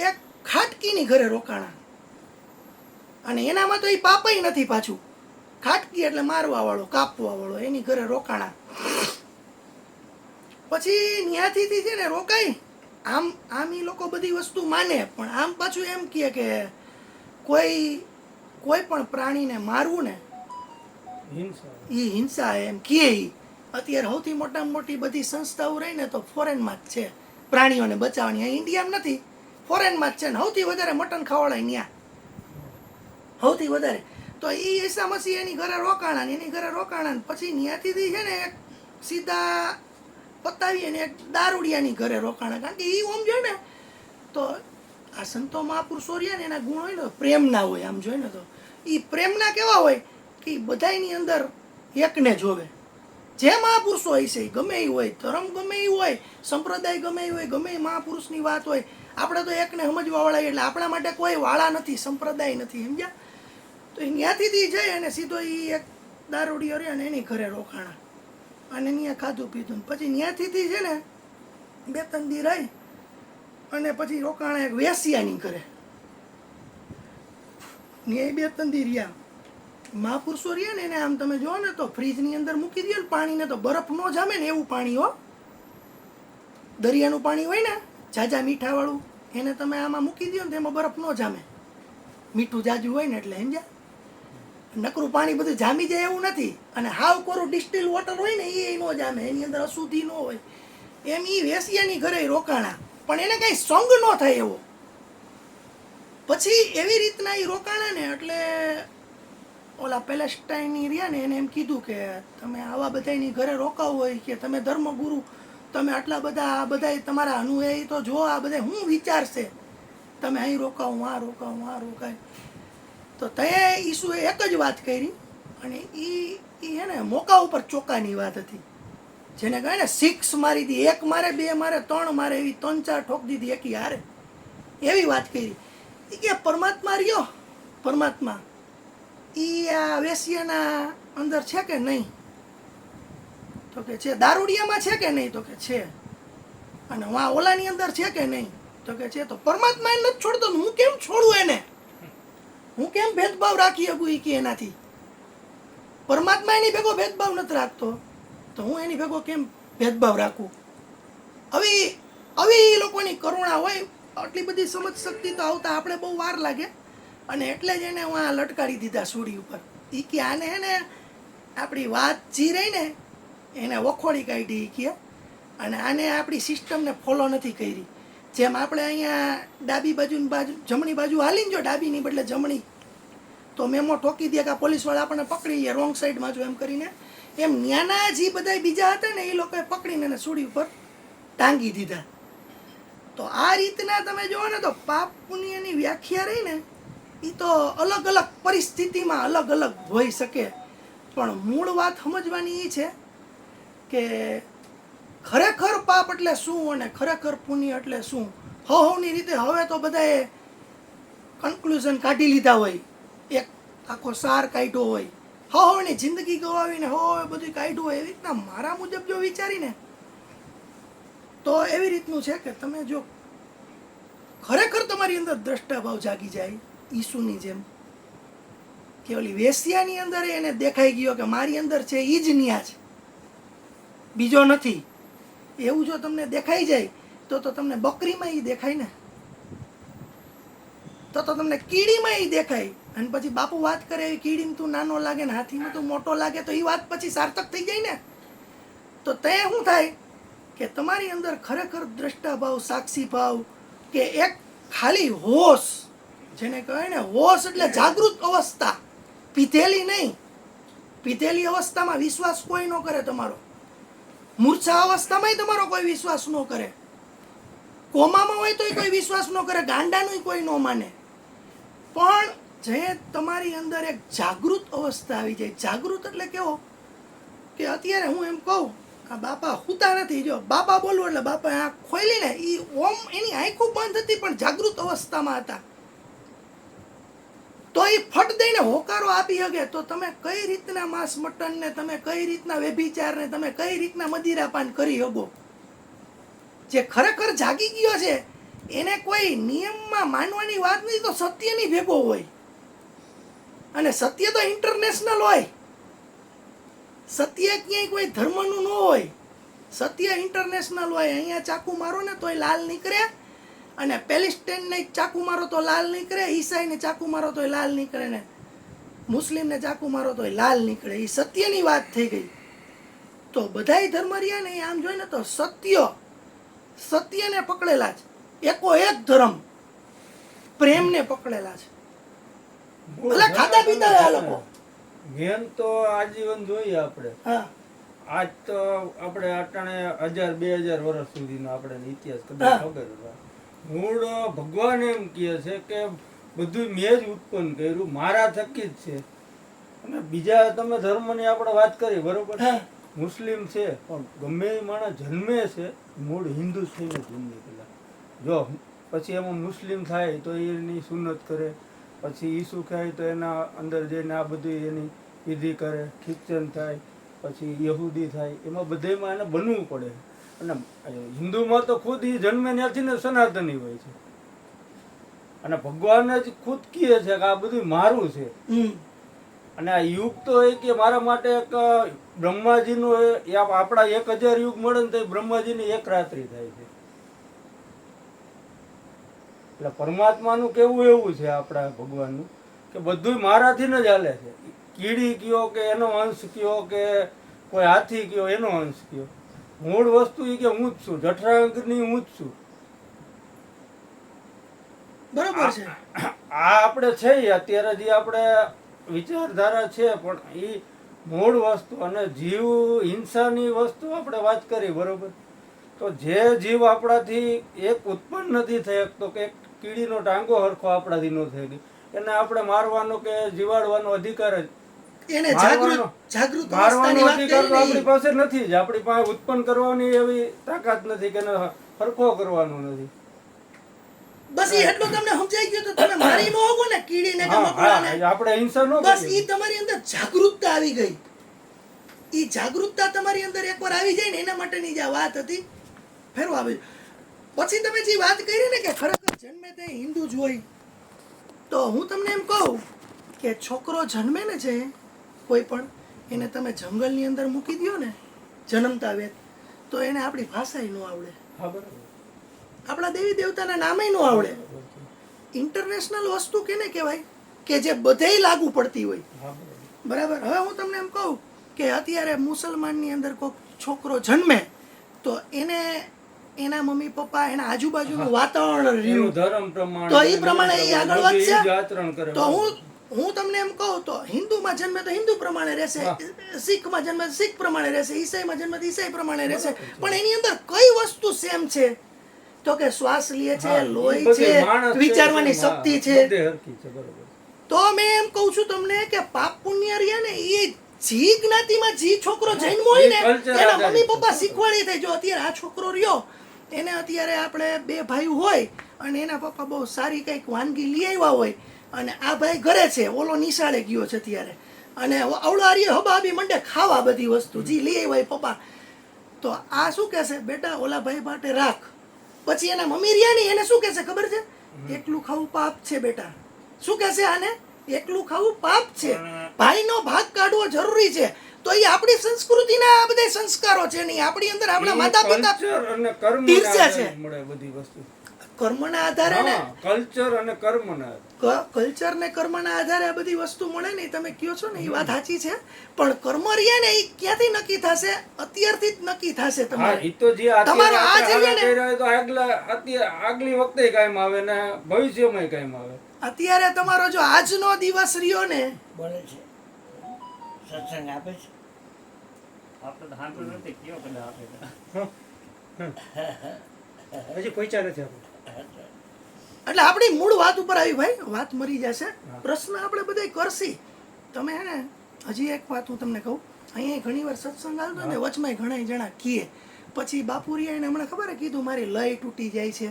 એક ખાટકીની ઘરે રોકાણા, અને એનામાં તો એ પાપય નથી પાછું. ખાટકી એટલે મારવા વાળો, કાપવા વાળો, એની ઘરે રોકાણા. પછી ત્યાંથી છે ને રોકાય. આમ એ લોકો બધી વસ્તુ માને, પણ આમ પાછું એમ કહે કે કોઈ પણ પ્રાણીને મારવું ને એ હિંસા, એમ કહે. અત્યારે સૌથી મોટામાં મોટી બધી સંસ્થાઓ રહી ને તો ફોરેનમાં જ છે, પ્રાણીઓને બચાવવાની. અહીં ઇન્ડિયામાં નથી, ફોરેનમાં જ છે. ને સૌથી વધારે મટન ખાવાળા ત્યાં, સૌથી વધારે. તો એ ઈસા મસીહ એની ઘરે રોકાણા, એની ઘરે રોકાણા. પછી ત્યાંથી છે ને એક સીધા પતાવી અને એક દારૂડિયાની ઘરે રોકાણા. કારણ કે એ ઓમ જોઈએ ને તો આ સંતો મહાપુરુષો રહ્યા ને એના ગુણ હોય ને પ્રેમના હોય. આમ જોઈએ ને તો એ પ્રેમના કેવા હોય કે બધાની અંદર એકને જોવે. જે મહાપુરુષો હોય છે, ગમે એ હોય, ધર્મ ગમે એ હોય, સંપ્રદાય ગમે એ હોય, ગમે એ મહાપુરુષની વાત હોય, આપણે તો એકને સમજવા વાળા. એટલે આપણા માટે કોઈ વાળા નથી, સંપ્રદાય નથી, સમજ્યા? તો એ ત્યાંથી જાય અને સીધો એ એક દારૂડિયો રહ્યો ને એની ઘરે રોકાણા, અને ત્યાં ખાધું પીધું. પછી ત્યાંથી છે ને 2-3 દી રહી અને પછી રોકાણા એક વેશ્યાની ઘરે. ત્યાં 2-3 દી રહ્યા. મહાપુરુષો રહ્યા ને એને આમ તમે જો ને તો ફ્રીજની અંદર મૂકી દો ને પાણીને, તો બરફ ન જામે ને એવું પાણી હો. દરિયાનું પાણી હોય ને જાજા મીઠાવાળું, એને તમે આમાં મૂકી દો ને તો એમાં બરફ ન જામે. મીઠું જાજુ હોય ને એટલે, સમજ્યા? નકરું પાણી બધું જામી જાય એવું નથી. અને હાવ કોરું ડિસ્ટિલ વોટર હોય ને એ ન જામે, એની અંદર અશુદ્ધિ ન હોય. એમ એ વેશ્યાની ઘરે રોકાણા, પણ એને કાંઈ સંગ ન થાય એવો. પછી એવી રીતના એ રોકાણા ને એટલે ઓલા પેલેસ્ટાઈનની રહ્યા ને એને એમ કીધું કે તમે આવા બધાની ઘરે રોકાવું હોય કે તમે ધર્મગુરુ, તમે આટલા બધા આ બધા તમારા અનુયાયી તો જો આ બધા શું વિચારશે, તમે અહીં રોકાવું, આ રોકાવું, આ રોકાય. તો તે ઈસુએ એક જ વાત કરી, અને એ હે ને મોકા ઉપર ચોકાની વાત હતી. જેને કહે ને 6 મારી દી, 1 મારે, 2 મારે, 3 મારે, એવી 3-4 ઠોક દીધી એકી હારે, એવી વાત કરી. એ કે પરમાત્મા રહ્યો, પરમાત્મા એ આ વેશ્યાના અંદર છે કે નહીં? તો કે છે. દારૂડિયામાં છે કે નહીં? તો કે છે. અને વા ઓલાની અંદર છે કે નહીં? તો કે છે. તો પરમાત્મા એને નથી છોડતો, હું કેમ છોડું એને? હું કેમ ભેદભાવ રાખી શકું કે એનાથી? પરમાત્મા એની ભેગો ભેદભાવ નથી રાખતો, તો હું એની ભેગો કેમ ભેદભાવ રાખું? હવે એ લોકોની કરુણા હોય. આટલી બધી સમજ શક્તિ તો આવતા આપણે બહુ વાર લાગે, અને એટલે જ એને હું લટકાડી દીધા સૂડી ઉપર. એ કે આને હે ને આપણી વાત જી રહી ને એને વખોડી કાઢી કે, અને આને આપણી સિસ્ટમને ફોલો નથી કરી. જેમ આપણે અહીંયા ડાબી બાજુ જમણી બાજુ હાલીને જો ડાબીની બદલે જમણી, તો મેમો ઠોકી દે કે આ પોલીસવાળા આપણને પકડી લે રોંગ સાઈડમાં જો એમ કરીને, એમ ન્યાના જે બધા બીજા હતા ને એ લોકોએ પકડીને એને સુડી ઉપર ટાંગી દીધા. તો આ રીતના તમે જુઓ ને તો પાપ પુણ્યની વ્યાખ્યા રહી ને એ તો અલગ અલગ પરિસ્થિતિમાં અલગ અલગ હોઈ શકે, પણ મૂળ વાત સમજવાની એ છે કે ખરેખર પાપ એટલે શું અને ખરેખર પુણ્ય એટલે શું. હવની રીતે હવે તો બધાએ કન્ક્લુઝન કાઢી લીધા હોય, એક આખો સાર કાઢ્યો હોય, હવની જિંદગી ગવાવીને હવે બધું કાઢ્યું હોય. એવી રીતના મારા મુજબ જો વિચારીને તો એવી રીતનું છે કે તમે જો ખરેખર તમારી અંદર દ્રષ્ટાભાવ જાગી જાય ઈસુની જેમ, કે ઓલી વેશ્યાની અંદર એને દેખાઈ ગયો કે મારી અંદર છે એ જ ન્યા છે, બીજો નથી, એવું જો તમને દેખાઈ જાય તો તમને બકરીમાં એ દેખાય ને, તો તમને કીડીમાં એ દેખાય. અને પછી બાપુ વાત કરે એવી કીડીમાં તું નાનો લાગે ને હાથીમાં તું મોટો લાગે, તો એ વાત પછી સાર્થક થઈ જાય ને. તો તે શું થાય કે તમારી અંદર ખરેખર દ્રષ્ટાભાવ, સાક્ષી ભાવ, કે એક ખાલી હોશ, જેને કહેવાય ને હોશ એટલે જાગૃત અવસ્થા, પીધેલી નહીં. પીધેલી અવસ્થામાં વિશ્વાસ કોઈ ન કરે તમારો, મૂર્છા અવસ્થામાં તમારો કોઈ વિશ્વાસ ન કરે, કોમામાં હોય તોય કોઈ વિશ્વાસ ન કરે, ગાંડાનું કોઈ ન માને. પણ જે તમારી અંદર એક જાગૃત અવસ્થા આવી જાય, જાગૃત એટલે કેવો કે અત્યારે હું એમ કહું આ બાપા હુતા નથી, જો બાપા બોલવું એટલે બાપા આંખ ખોલી ને એ ઓમ એની આંખો બંધ હતી પણ જાગૃત અવસ્થામાં હતા, તો એ ફટ દઈને હોકારો આપી શકે. તો તમે કઈ રીતના માંસ મટન ને, તમે કઈ રીતના વ્યભિચાર ને, તમે કઈ રીતના મદિરાપાન કરી શકો. જે ખરેખર જાગી ગયો છે એને કોઈ નિયમમાં માનવાની વાત નથી, તો સત્યની ભેગો હોય. અને સત્ય તો ઇન્ટરનેશનલ હોય, સત્ય ક્યાંય કોઈ ધર્મનું ન હોય, સત્ય ઇન્ટરનેશનલ હોય. અહીંયા ચાકુ મારો ને તોય લાલ નીકળે, અને પેલેસ્ટાઈનને ચાકુ મારો તો લાલ નીકળે, ઈસાઈને ચાકુ મારો તોય લાલ નીકળે, ને મુસ્લિમને ચાકુ મારો તોય લાલ નીકળે. એ સત્યની વાત થઈ ગઈ. તો બધાય ધર્મ રહ્યા ને આમ જોઈ ને તો સત્યને પકડેલા છે, એકો એક ધર્મ પ્રેમને પકડેલા છે. ભલે ખાતા પીતા આ લોકો મેન તો આજીવન જોઈએ આપણે. આજ તો આપણે અટાણે 1000-2000 વર્ષ સુધીનો આપણે ઇતિહાસ કદાચ ખબર હતા. મૂળ ભગવાન એમ કહે છે કે બધું મેં જ ઉત્પન્ન કર્યું, મારા થકી જ છે. અને બીજા તમે ધર્મની આપણે વાત કરી બરોબર, મુસ્લિમ છે પણ ગમે એ માણસ જન્મે છે મૂળ હિન્દુ થઈને જન્મે પેલા, જો પછી એમાં મુસ્લિમ થાય તો એની સુન્નત કરે, પછી ઈસુ ખાય તો એના અંદર જઈને આ બધી એની વિધિ કરે, ખ્રિશ્ચન થાય, પછી યહૂદી થાય, એમાં બધામાં એને બનવું પડે. અને હિન્દુમાં તો ખુદ એ જન્મે ત્યાંથી ને સનાતની હોય છે, અને ભગવાન જ ખુદ કહે છે કે આ બધું મારું છે. અને આ યુગ તો એ કે મારા માટે એક બ્રહ્માજીનું આપણા 1000 યુગ મળે ને તો બ્રહ્માજીની એક રાત્રિ થાય છે. એટલે પરમાત્માનું કેવું એવું છે આપણા ભગવાનનું કે બધું મારાથી જ હાલે છે. કીડી કયો કે એનો અંશ કયો કે કોઈ હાથી કયો એનો અંશ કયો, મૂળ વસ્તુ એ કે હું જ છું, જઠરાગ્નિ હું જ છું. બરોબર છે. આ આપણે છે અત્યારે જે આપણે વિચારધારા છે, પણ એ મૂળ વસ્તુ અને જીવ હિંસાની વસ્તુ આપણે વાત કરી બરોબર. તો જે જીવ આપણાથી એક ઉત્પન્ન નથી થઈ શકતો, કે કીડીનો ટાંગો હરખો આપણાથી ન થઈ ગયો, એને આપણે મારવાનો કે જીવાડવાનો અધિકાર જ એને જાગૃત મારવાનો અધિકાર તો આપણી પાસે નથી જ. આપણી પાસે ઉત્પન્ન કરવાની એવી તાકાત નથી કે હરખો કરવાનો નથી. બસ એટલું તમને સમજાઈ ગયું. તો તમે મારી ન હોગો ને કીડીને કે મકોડાને, આપણે હિંસા ન બસ ઈ તમારી અંદર જાગૃતતા આવી ગઈ. ઈ જાગૃતતા તમારી અંદર એકવાર આવી જાય ને એના માટેની જે વાત હતી ફેરવા આવી. પછી તમે જે વાત કરી ને કે ખરેખર જન્મે તે હિન્દુ જ હોય, તો હું તમને એમ કહું કે છોકરો જન્મે ને છે કોઈ પણ, એને તમે જંગલની અંદર મૂકી દો ને જન્મતા વેત, તો એને આપણી ભાષા ન આવડે, આપણા દેવી દેવતાના નામે ન આવડે. ઇન્ટરનેશનલ વસ્તુ કેને કહેવાય કે જે બધેય લાગુ પડતી હોય. બરાબર. હવે હું તમને એમ કહું કે અત્યારે મુસલમાનની અંદર કોઈ છોકરો જન્મે તો એને એના મમ્મી પપ્પા એના આજુબાજુનું વાતાવરણ રહ્યું, તો એ પ્રમાણે એ આગળ વધશે. તો હું હું તમને એમ કહું તો હિન્દુમાં જન્મે તો હિન્દુ પ્રમાણે રહેશે, શીખમાં જન્મે તો શીખ પ્રમાણે રહેશે, ઈસાઈમાં જન્મે તો ઈસાઈ પ્રમાણે રહેશે. પણ એની અંદર કઈ વસ્તુ સેમ છે? તો કે શ્વાસ લે છે, લોહી છે, વિચારવાની શક્તિ છે. તો મેં એમ કહું છું તમને કે પાપ પુણ્ય રહ્યા ને એ જી જ્ઞાતિમાં જી છોકરો જન્મ હોય ને એના મમ્મી પપ્પા શીખવાડી થાય. જો અત્યારે આ છોકરો રહ્યો એને અત્યારે આપણે 2 ભાઈ હોય અને એના પપ્પા બહુ સારી કંઈક વાનગી લઈ આવ્યા હોય અને આ ભાઈ ઘરે છે, ઓલો નિશાળે ગયો છે અત્યારે, અને અવળો આર્ય હબાબી મંડે ખાવા બધી વસ્તુ જી લઈ આવ્યા હોય પપ્પા, તો આ શું કહેશે? બેટા ઓલા ભાઈ માટે રાખ. પછી એના મમ્મી રહ્યા ને એને શું કહેશે ખબર છે? એકલું ખાવું પાપ છે બેટા. શું કહેશે આને? એકલું ખાવું પાપ છે, ભાઈનો ભાગ કાઢવો જરૂરી છે. તો એ આપણી સંસ્કૃતિના આ બધા સંસ્કારો છે નહીં, આપણી અંદર આપણા માતા પિતા પીરસે છે. કર્મના આધારે ને કલ્ચર અને કર્મના આધારે આ બધી વસ્તુ મળે ને. તમે કહો છો ને એ વાત સાચી છે, પણ કર્મ રહ્યા ને એ ક્યાંથી નક્કી થશે? અત્યારથી જ નક્કી થશે. તમારો આ જ આગલી વખતે કાયમ આવે ને ભવિષ્યમાં કાયમ આવે. અત્યારે તમારો જો આજનો દિવસ રહ્યો ને બોલે છે, સત્સંગ આપે છે, આપણે તો સાંભળ્યું નથી, કયો કદાચ આપે હજી પહોંચ્યા નથી આપણે. એટલે આપણી મૂળ વાત ઉપર આવી ભાઈ, વાત મરી જશે. પ્રશ્ન આપણે બધા કરશી. તમે હે ને હજી એક વાત હું તમને કહું, અહીંયા ઘણી વાર સત્સંગ આવતો ને વચમાં ઘણા જણા કીએ, પછી બાપુરિયા એને હમણાં ખબર કીધું મારી લય તૂટી જાય છે.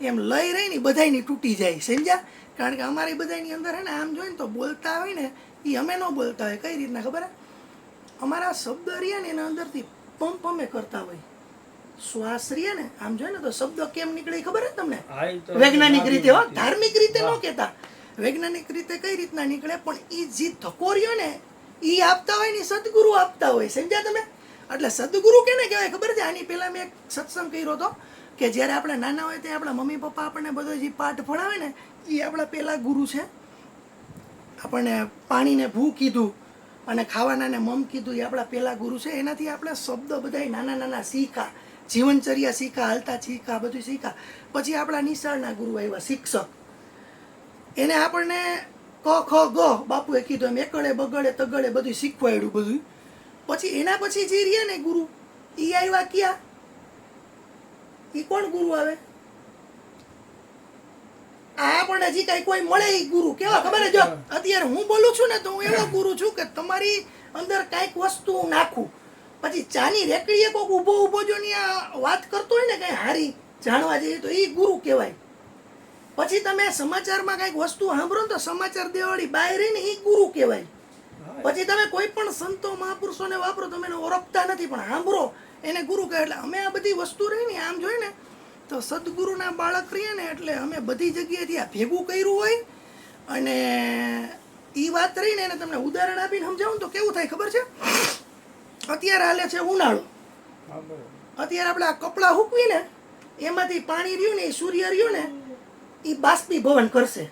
એમ લય રહી ને બધાની તૂટી જાય, સમજ્યા? કારણ કે અમારી બધાની અંદર હે ને આમ જોઈએ ને તો બોલતા હોય ને એ અમે ન બોલતા હોય. કઈ રીતના ખબર? અમારા શબ્દ રહ્યા ને એના અંદરથી પંપ અમે કરતા હોય. શ્વાસ રહીએ ને આમ જોઈએ ને તો શબ્દ કેમ નીકળે ખબર છે તમને? વૈજ્ઞાનિક રીતે, હો, ધાર્મિક રીતે ન કહેતા, વૈજ્ઞાનિક રીતે કઈ રીતના નીકળે. પણ એ જે ધક્કો રહ્યો ને એ આપતા હોય ને સદગુરુ આપતા હોય, સમજ્યા તમે? એટલે સદગુરુ કેને કહેવાય ખબર છે? આની પહેલા મેં એક સત્સંગ કર્યો હતો કે જ્યારે આપણે નાના હોય ત્યાં આપણા મમ્મી પપ્પા આપણને બધો જે પાઠ ભણાવે ને એ આપણા પહેલા ગુરુ છે. આપણને પાણીને ભૂ કીધું અને ખાવાના ને મમ કીધું, એ આપણા પહેલા ગુરુ છે. એનાથી આપણે શબ્દ બધા નાના નાના શીખા, જીવનચર્યા શીખા, હાલતા શીખા, બધું શીખા. પછી આપણા નિશાળના ગુરુ આવ્યા શિક્ષક, એને આપણને ક ખ ગ બાપુએ કીધું એમ એકડે બગડે તગડે બધું શીખવાડ્યું બધું. પછી એના પછી જે રહ્યા ને ગુરુ એ આવ્યા ક્યાં? એ કોણ ગુરુ આવે? આપણને હજી કઈ કોઈ મળે એ ગુરુ કેવા ખબર? જો અત્યારે હું બોલું છું ને તો હું એવો ગુરુ છું કે તમારી અંદર કાંઈક વસ્તુ નાખું, પછી ચાની રેકડીએ કોઈક ઊભો જો ની આ વાત કરતો હોય ને કઈ હારી જાણવા જઈએ તો એ ગુરુ કહેવાય. પછી તમે સમાચારમાં કઈક વસ્તુ સાંભળો ને તો સમાચાર દેવાળી બાય રહીને એ ગુરુ કહેવાય. પછી તમે કોઈ પણ સંતો મહાપુરુષોને વાપરો, તમે એને ઓળખતા નથી પણ સાંભળો એને ગુરુ કહે. એટલે અમે આ બધી વસ્તુ રહી ને આમ જોઈએ ને તો સદગુરુના બાળક રહીએ ને એટલે અમે બધી જગ્યાએથી આ ભેગું કર્યું હોય. અને એ વાત રહીને એને તમને ઉદાહરણ આપીને સમજાવું તો કેવું થાય ખબર છે? અત્યારે હાલે છે ઉનાળો, અત્યારે આપણે આ કપડાં હૂકવીને એમાંથી પાણી રહ્યું ને એ સૂર્ય રહ્યું ને એ બાષ્પીભવન કરશે.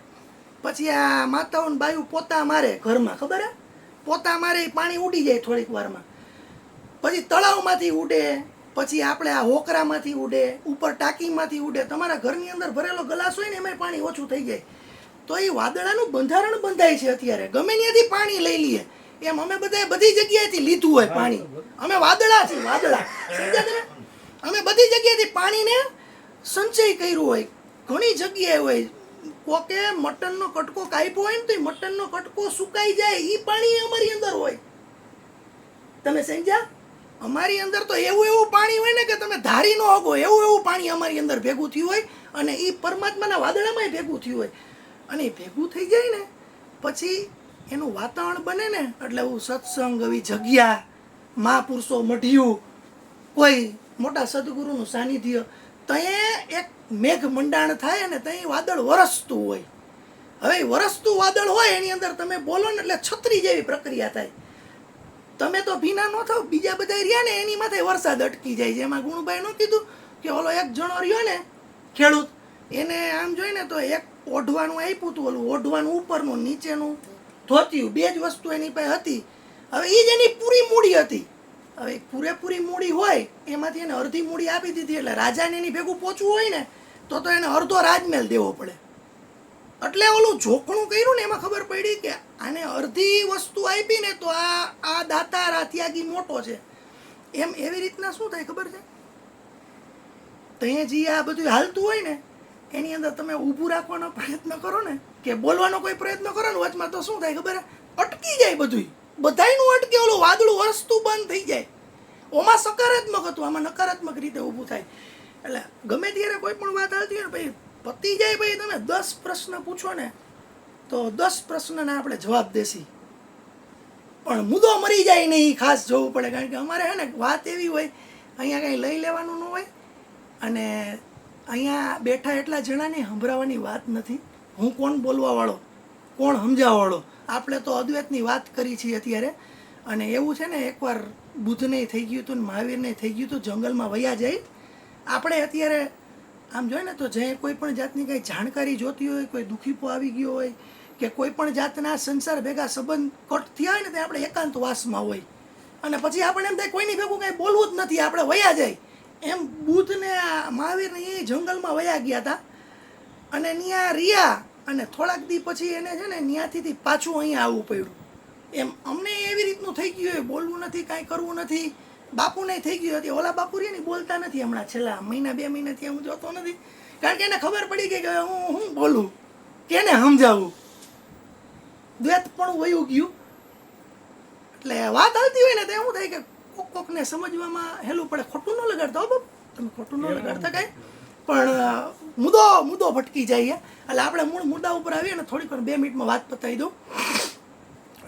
પછી આ માતાઓ ને બાયું પોતા મારે ઘરમાં, ખબર હે? પોતા મારે એ પાણી ઉડી જાય થોડીક વારમાં. પછી તળાવમાંથી ઉડે, પછી આપણે આ હોકરામાંથી ઉડે, ઉપર ટાંકીમાંથી ઉડે. તમારા ઘરની અંદર ભરેલો ગ્લાસ હોય ને એમાં પાણી ઓછું થઈ જાય. તો એ વાદળાનું બંધારણ બંધાય છે અત્યારે, ગમે ત્યાંથી પાણી લઈ લઈએ. એમ અમે બધા બધી જગ્યાએથી લીધું હોય પાણી. અમે વાદળા છીએ, વાદળા, સમજ્યા તમે? અમે બધી જગ્યાએથી પાણીને સંચય કર્યું હોય, ઘણી જગ્યાએ હોય. કોકે મટનનો કટકો કાપ્યો હોય ને તો એ મટનનો કટકો સુકાઈ જાય એ પાણી અમારી અંદર હોય. તમે સમજ્યા? અમારી અંદર તો એવું પાણી હોય ને કે તમે ધારી ન હગો, એવું પાણી અમારી અંદર ભેગું થયું હોય. અને એ પરમાત્માના વાદળામાં ભેગું થયું હોય. અને એ ભેગું થઈ જાય ને પછી એનું વાતાવરણ બને ને એટલે એવું સત્સંગ, એવી જગ્યા, મહાપુરુષો મઢ્યું, કોઈ મોટા સદગુરુનું સાનિધ્ય, ત્યાં એક મેઘ મંડાણ થાય ને ત્યાં વાદળ વરસતું હોય. હવે વરસતું વાદળ હોય એની અંદર તમે બોલો ને એટલે છત્રી જેવી પ્રક્રિયા થાય. તમે તો ભીના ન થાવ, બીજા બધા રહ્યા ને એની માથે વરસાદ અટકી જાય. જેમાં ગુણભાઈ નું કીધું કે ઓલો એક જણો રહ્યો ને ખેડૂત, એને આમ જોઈને તો એક ઓઢવાનું આપ્યું હતું, ઓલું ઓઢવાનું ઉપરનું નીચેનું ધોતિયું, 2 જ વસ્તુ એની પાસે હતી. હવે એ જ એની પૂરી મૂડી હતી. હવે પૂરેપૂરી મૂડી હોય એમાંથી એને અડધી મૂડી આપી દીધી. એટલે રાજાને એની ભેગું પહોંચવું હોય ને તો એને અડધો રાજમહેલ દેવો પડે. એટલે ઓલું જોખણું કર્યું ને એમાં ખબર પડી કે આને અડધી વસ્તુ આપી ને તો આ દાતાર આ ત્યાગી મોટો છે એમ. એવી રીતના શું થાય ખબર છે, ત્યાં જે આ બધું હાલતું હોય ને એની અંદર તમે ઊભું રાખવાનો પ્રયત્ન કરો ને કે બોલવાનો કોઈ પ્રયત્ન કરો ને વચમાં, તો શું થાય ખબર, અટકી જાય બધું, બધાયનું અટકે, ઓલું વાદળું વરસતું બંધ થઈ જાય. ઓમાં સકારાત્મક હતું, આમાં નકારાત્મક રીતે ઊભું થાય. એટલે ગમે ત્યારે કોઈ પણ વાત હાલતી હોય ને ભાઈ પતી જાય, ભાઈ તમે 10 પ્રશ્ન પૂછો ને તો 10 પ્રશ્નના આપણે જવાબ દેશી, પણ મુદ્દો મરી જાય નહીં ખાસ જોવું પડે. કારણ કે અમારે હે ને વાત એવી હોય, અહીંયા કંઈ લઈ લેવાનું ન હોય, અને અહીંયા બેઠા એટલા જણાને સંભળાવવાની વાત નથી. હું કોણ બોલવાવાળો, કોણ સમજાવવાળો, આપણે તો અદ્વૈતની વાત કરી છીએ અત્યારે. અને એવું છે ને, એકવાર બુદ્ધને થઈ ગયું હતું ને મહાવીરને થઈ ગયું હતું, જંગલમાં વયા જાય. આપણે અત્યારે આમ જોઈએ ને તો જે કોઈ પણ જાતની કંઈ જાણકારી જોતી હોય, કોઈ દુઃખીપો આવી ગયો હોય કે કોઈ પણ જાતના સંસાર ભેગા સંબંધ કટ થયા હોય ને, તે આપણે એકાંતવાસમાં હોય અને પછી આપણે એમ થાય કોઈની ભેગું કંઈ બોલવું જ નથી, આપણે વયા જાય. એમ બુદ્ધને મહાવીરને એ જંગલમાં વયા ગયા હતા અને ત્યાં રહ્યા, અને થોડાક દી પછી એને છે ને ત્યાંથી પાછું અહીંયા આવવું પડ્યું. એમ અમને એવી રીતનું થઈ ગયું હોય, બોલવું નથી, કાંઈ કરવું નથી. બાપુને થઈ ગયું હતી, ઓલા બાપુ રહ્યા ને બોલતા નથી હમણાં છેલ્લા મહિના 2 મહિનાથી હું જોતો નથી, કારણ કે એને ખબર પડી ગઈ કે હું બોલું, કેને સમજાવું, દ્વૈત પણ વયું ગયું. એટલે વાત હાલતી હોય ને તો એવું થાય કે કોકને સમજવામાં હેલું પડે. ખોટું ન લગાડતા હો બાપ, તમે ખોટું ન લગાડતા કાંઈ, પણ મુદ્દો ભટકી જાય. એટલે આપણે મૂળ મુદ્દા ઉપર આવીએ ને, થોડીક વાર 2 મિનિટમાં વાત પતાવી દઉં.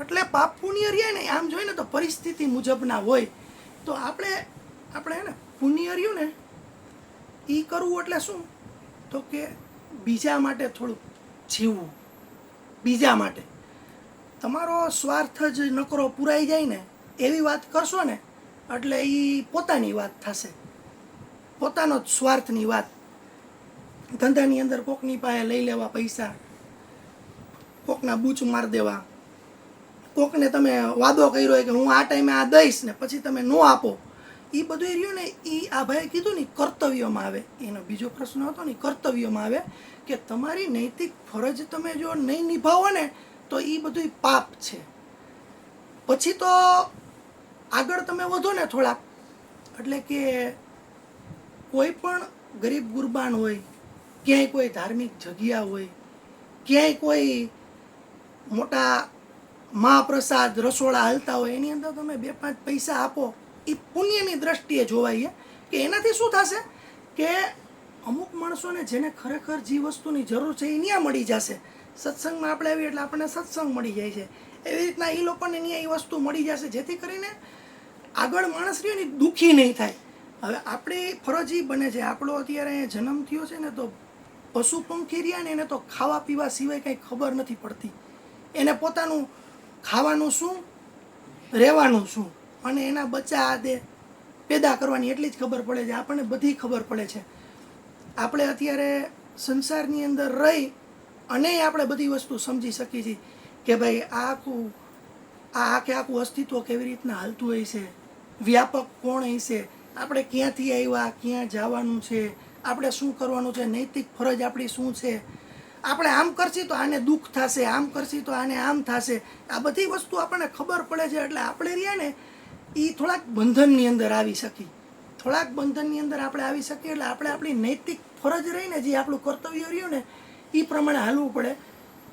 એટલે પાપ પુણ્ય રહ્યા ને આમ જોઈએ ને તો પરિસ્થિતિ મુજબના હોય. તો આપણે ને પુણ્ય રહ્યું ને એ કરવું એટલે શું, તો કે બીજા માટે થોડુંક જીવવું. બીજા માટે તમારો સ્વાર્થ જ નકરો પુરાઈ જાય ને એવી વાત કરશો ને, એટલે એ પોતાની વાત થશે, પોતાનો જ સ્વાર્થની વાત. ધંધાની અંદર કોકની પાસે લઈ લેવા પૈસા, કોકના બૂચ મારી દેવા, કોકને તમે વાદો કર્યો હોય કે હું આ ટાઈમે આ દઈશ ને પછી તમે ન આપો, એ બધું રહ્યું ને એ આ ભાઈએ કીધું ને કર્તવ્યમાં આવે. એનો બીજો પ્રશ્ન હતો ને, કર્તવ્યમાં આવે કે તમારી નૈતિક ફરજ તમે જો નહીં નિભાવો ને તો એ બધું પાપ છે. પછી તો આગળ તમે વધો ને થોડાક, એટલે કે કોઈ પણ ગરીબ ગુરબાન હોય, ક્યાંય કોઈ ધાર્મિક જગ્યા હોય, ક્યાંય કોઈ મોટા મહાપ્રસાદ રસોડા હાલતા હોય, એની અંદર તમે 2-5 પૈસા આપો, એ પુણ્યની દ્રષ્ટિએ જોવાઈએ. કે એનાથી શું થશે કે અમુક માણસોને જેને ખરેખર જે વસ્તુની જરૂર છે એ ત્યાં મળી જશે. સત્સંગમાં આપણે આવીએ એટલે આપણને સત્સંગ મળી જાય છે, એવી રીતના એ લોકોને ત્યાં એ વસ્તુ મળી જશે, જેથી કરીને આગળ માણસ રહ્યો ને દુઃખી નહીં થાય. હવે આપણી ફરજ એ બને છે, આપણો અત્યારે અહીંયા જન્મ થયો છે ને તો પશુ પંખી રહ્યા ને એને તો ખાવા પીવા સિવાય કંઈ ખબર નથી પડતી. એને પોતાનું ખાવાનું શું, રહેવાનું શું, અને એના બચ્ચા દે પેદા કરવાની એટલી જ ખબર પડે છે. આપણને બધી ખબર પડે છે. આપણે અત્યારે સંસારની અંદર રહી અને આપણે બધી વસ્તુ સમજી શકીએ છીએ કે ભાઈ આ આખું અસ્તિત્વ કેવી રીતના હાલતું હોય છે, વ્યાપક કોણ હોય છે, આપણે ક્યાંથી આવ્યા, ક્યાં જવાનું છે, આપણે શું કરવાનું છે, નૈતિક ફરજ આપણી શું છે, આપણે આમ કરશી તો આને દુઃખ થશે, આમ કરશી તો આને આમ થશે. આ બધી વસ્તુ આપણને ખબર પડે છે. એટલે આપણે રહ્યા ને એ થોડાક બંધનની અંદર આવી શકી, થોડાક બંધનની અંદર આપણે આવી શકીએ. એટલે આપણે આપણી નૈતિક ફરજ રહીને જે આપણું કર્તવ્ય રહ્યું ને એ પ્રમાણે હાલવું પડે.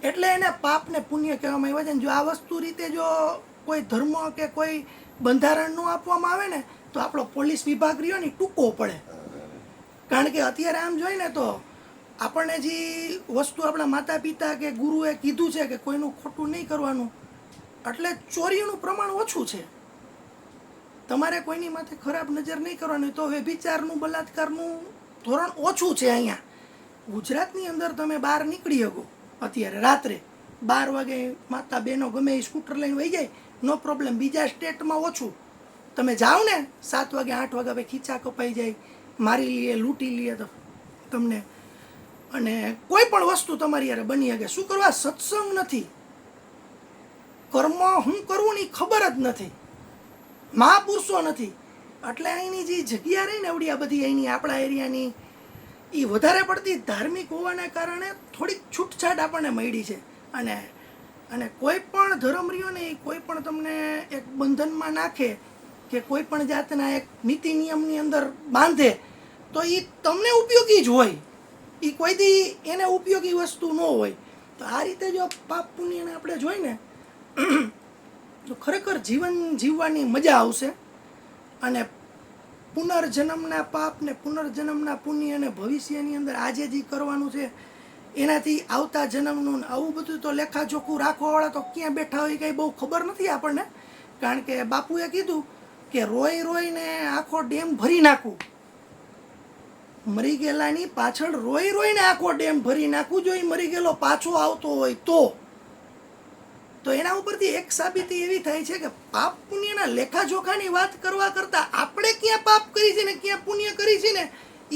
એટલે એને પાપ ને પુણ્ય કહેવામાં આવ્યા છે. જો આ વસ્તુ રીતે જો કોઈ ધર્મ કે કોઈ બંધારણ ન આપવામાં આવે ને તો આપણો પોલીસ વિભાગ રહ્યો ને ટૂંકો પડે. કારણ કે અત્યારે આમ જોઈએ ને તો આપણને જે વસ્તુ આપણા માતા પિતા કે ગુરુએ કીધું છે કે કોઈનું ખોટું નહીં કરવાનું, એટલે ચોરીનું પ્રમાણ ઓછું છે. તમારે કોઈની માથે ખરાબ નજર નહીં કરવાની, તો વ્યભિચારનું બલાત્કારનું ધોરણ ઓછું છે. અહીંયા ગુજરાતની અંદર તમે બહાર નીકળી શકો અત્યારે રાત્રે 12 વાગે, માતા બહેનો ગમે એ સ્કૂટર લઈને વહી જાય, નો પ્રોબ્લેમ. બીજા સ્ટેટમાં ઓછું. તમે જાઓ ને 7 વાગે 8 વાગ્યા પછી ખીચા કપાઈ જાય, મારી લઈએ, લૂંટી લઈએ તો તમને, અને કોઈ પણ વસ્તુ તમારી યારે બની શકે. શું કરવા? સત્સંગ નથી, કર્મ હું કરવું ની ખબર જ નથી, મહાપુરુષો નથી. એટલે અહીંની જે જગ્યા રહી ને એવડી આ બધી અહીંની આપણા એરિયાની એ વધારે પડતી ધાર્મિક હોવાને કારણે થોડીક છૂટછાટ આપણને મળી છે. અને કોઈ પણ ધર્મ રહ્યો ને એ કોઈ પણ તમને એક બંધનમાં નાખે કે કોઈ પણ જાતના એક નીતિ નિયમની અંદર બાંધે તો એ તમને ઉપયોગી જ હોય, એ કોઈ દી એને ઉપયોગી વસ્તુ ન હોય. તો આ રીતે જો પાપ પુણ્યને આપણે જોઈને તો ખરેખર જીવન જીવવાની મજા આવશે. અને પુનર્જન્મના પાપ ને પુનર્જન્મના પુણ્ય અને ભવિષ્યની અંદર આજે જે કરવાનું છે એનાથી આવતા જન્મનું આવું બધું તો લેખાજોખું રાખવાવાળા તો ક્યાં બેઠા હોય કંઈ બહુ ખબર નથી આપણને. કારણ કે બાપુએ કીધું કે રોઈ રોઈને આખો ડેમ ભરી નાખું, મરી ગયેલાની પાછળ રોઈ રોઈને આખો ડેમ ભરી નાખું. જો એ મરી ગયેલો પાછો આવતો હોય તો એના ઉપરથી એક સાબિતી એવી થાય છે કે પાપ પુણ્યના લેખાજોખાની વાત કરવા કરતાં આપણે ક્યાં પાપ કરી છે ને ક્યાં પુણ્ય કરી છે ને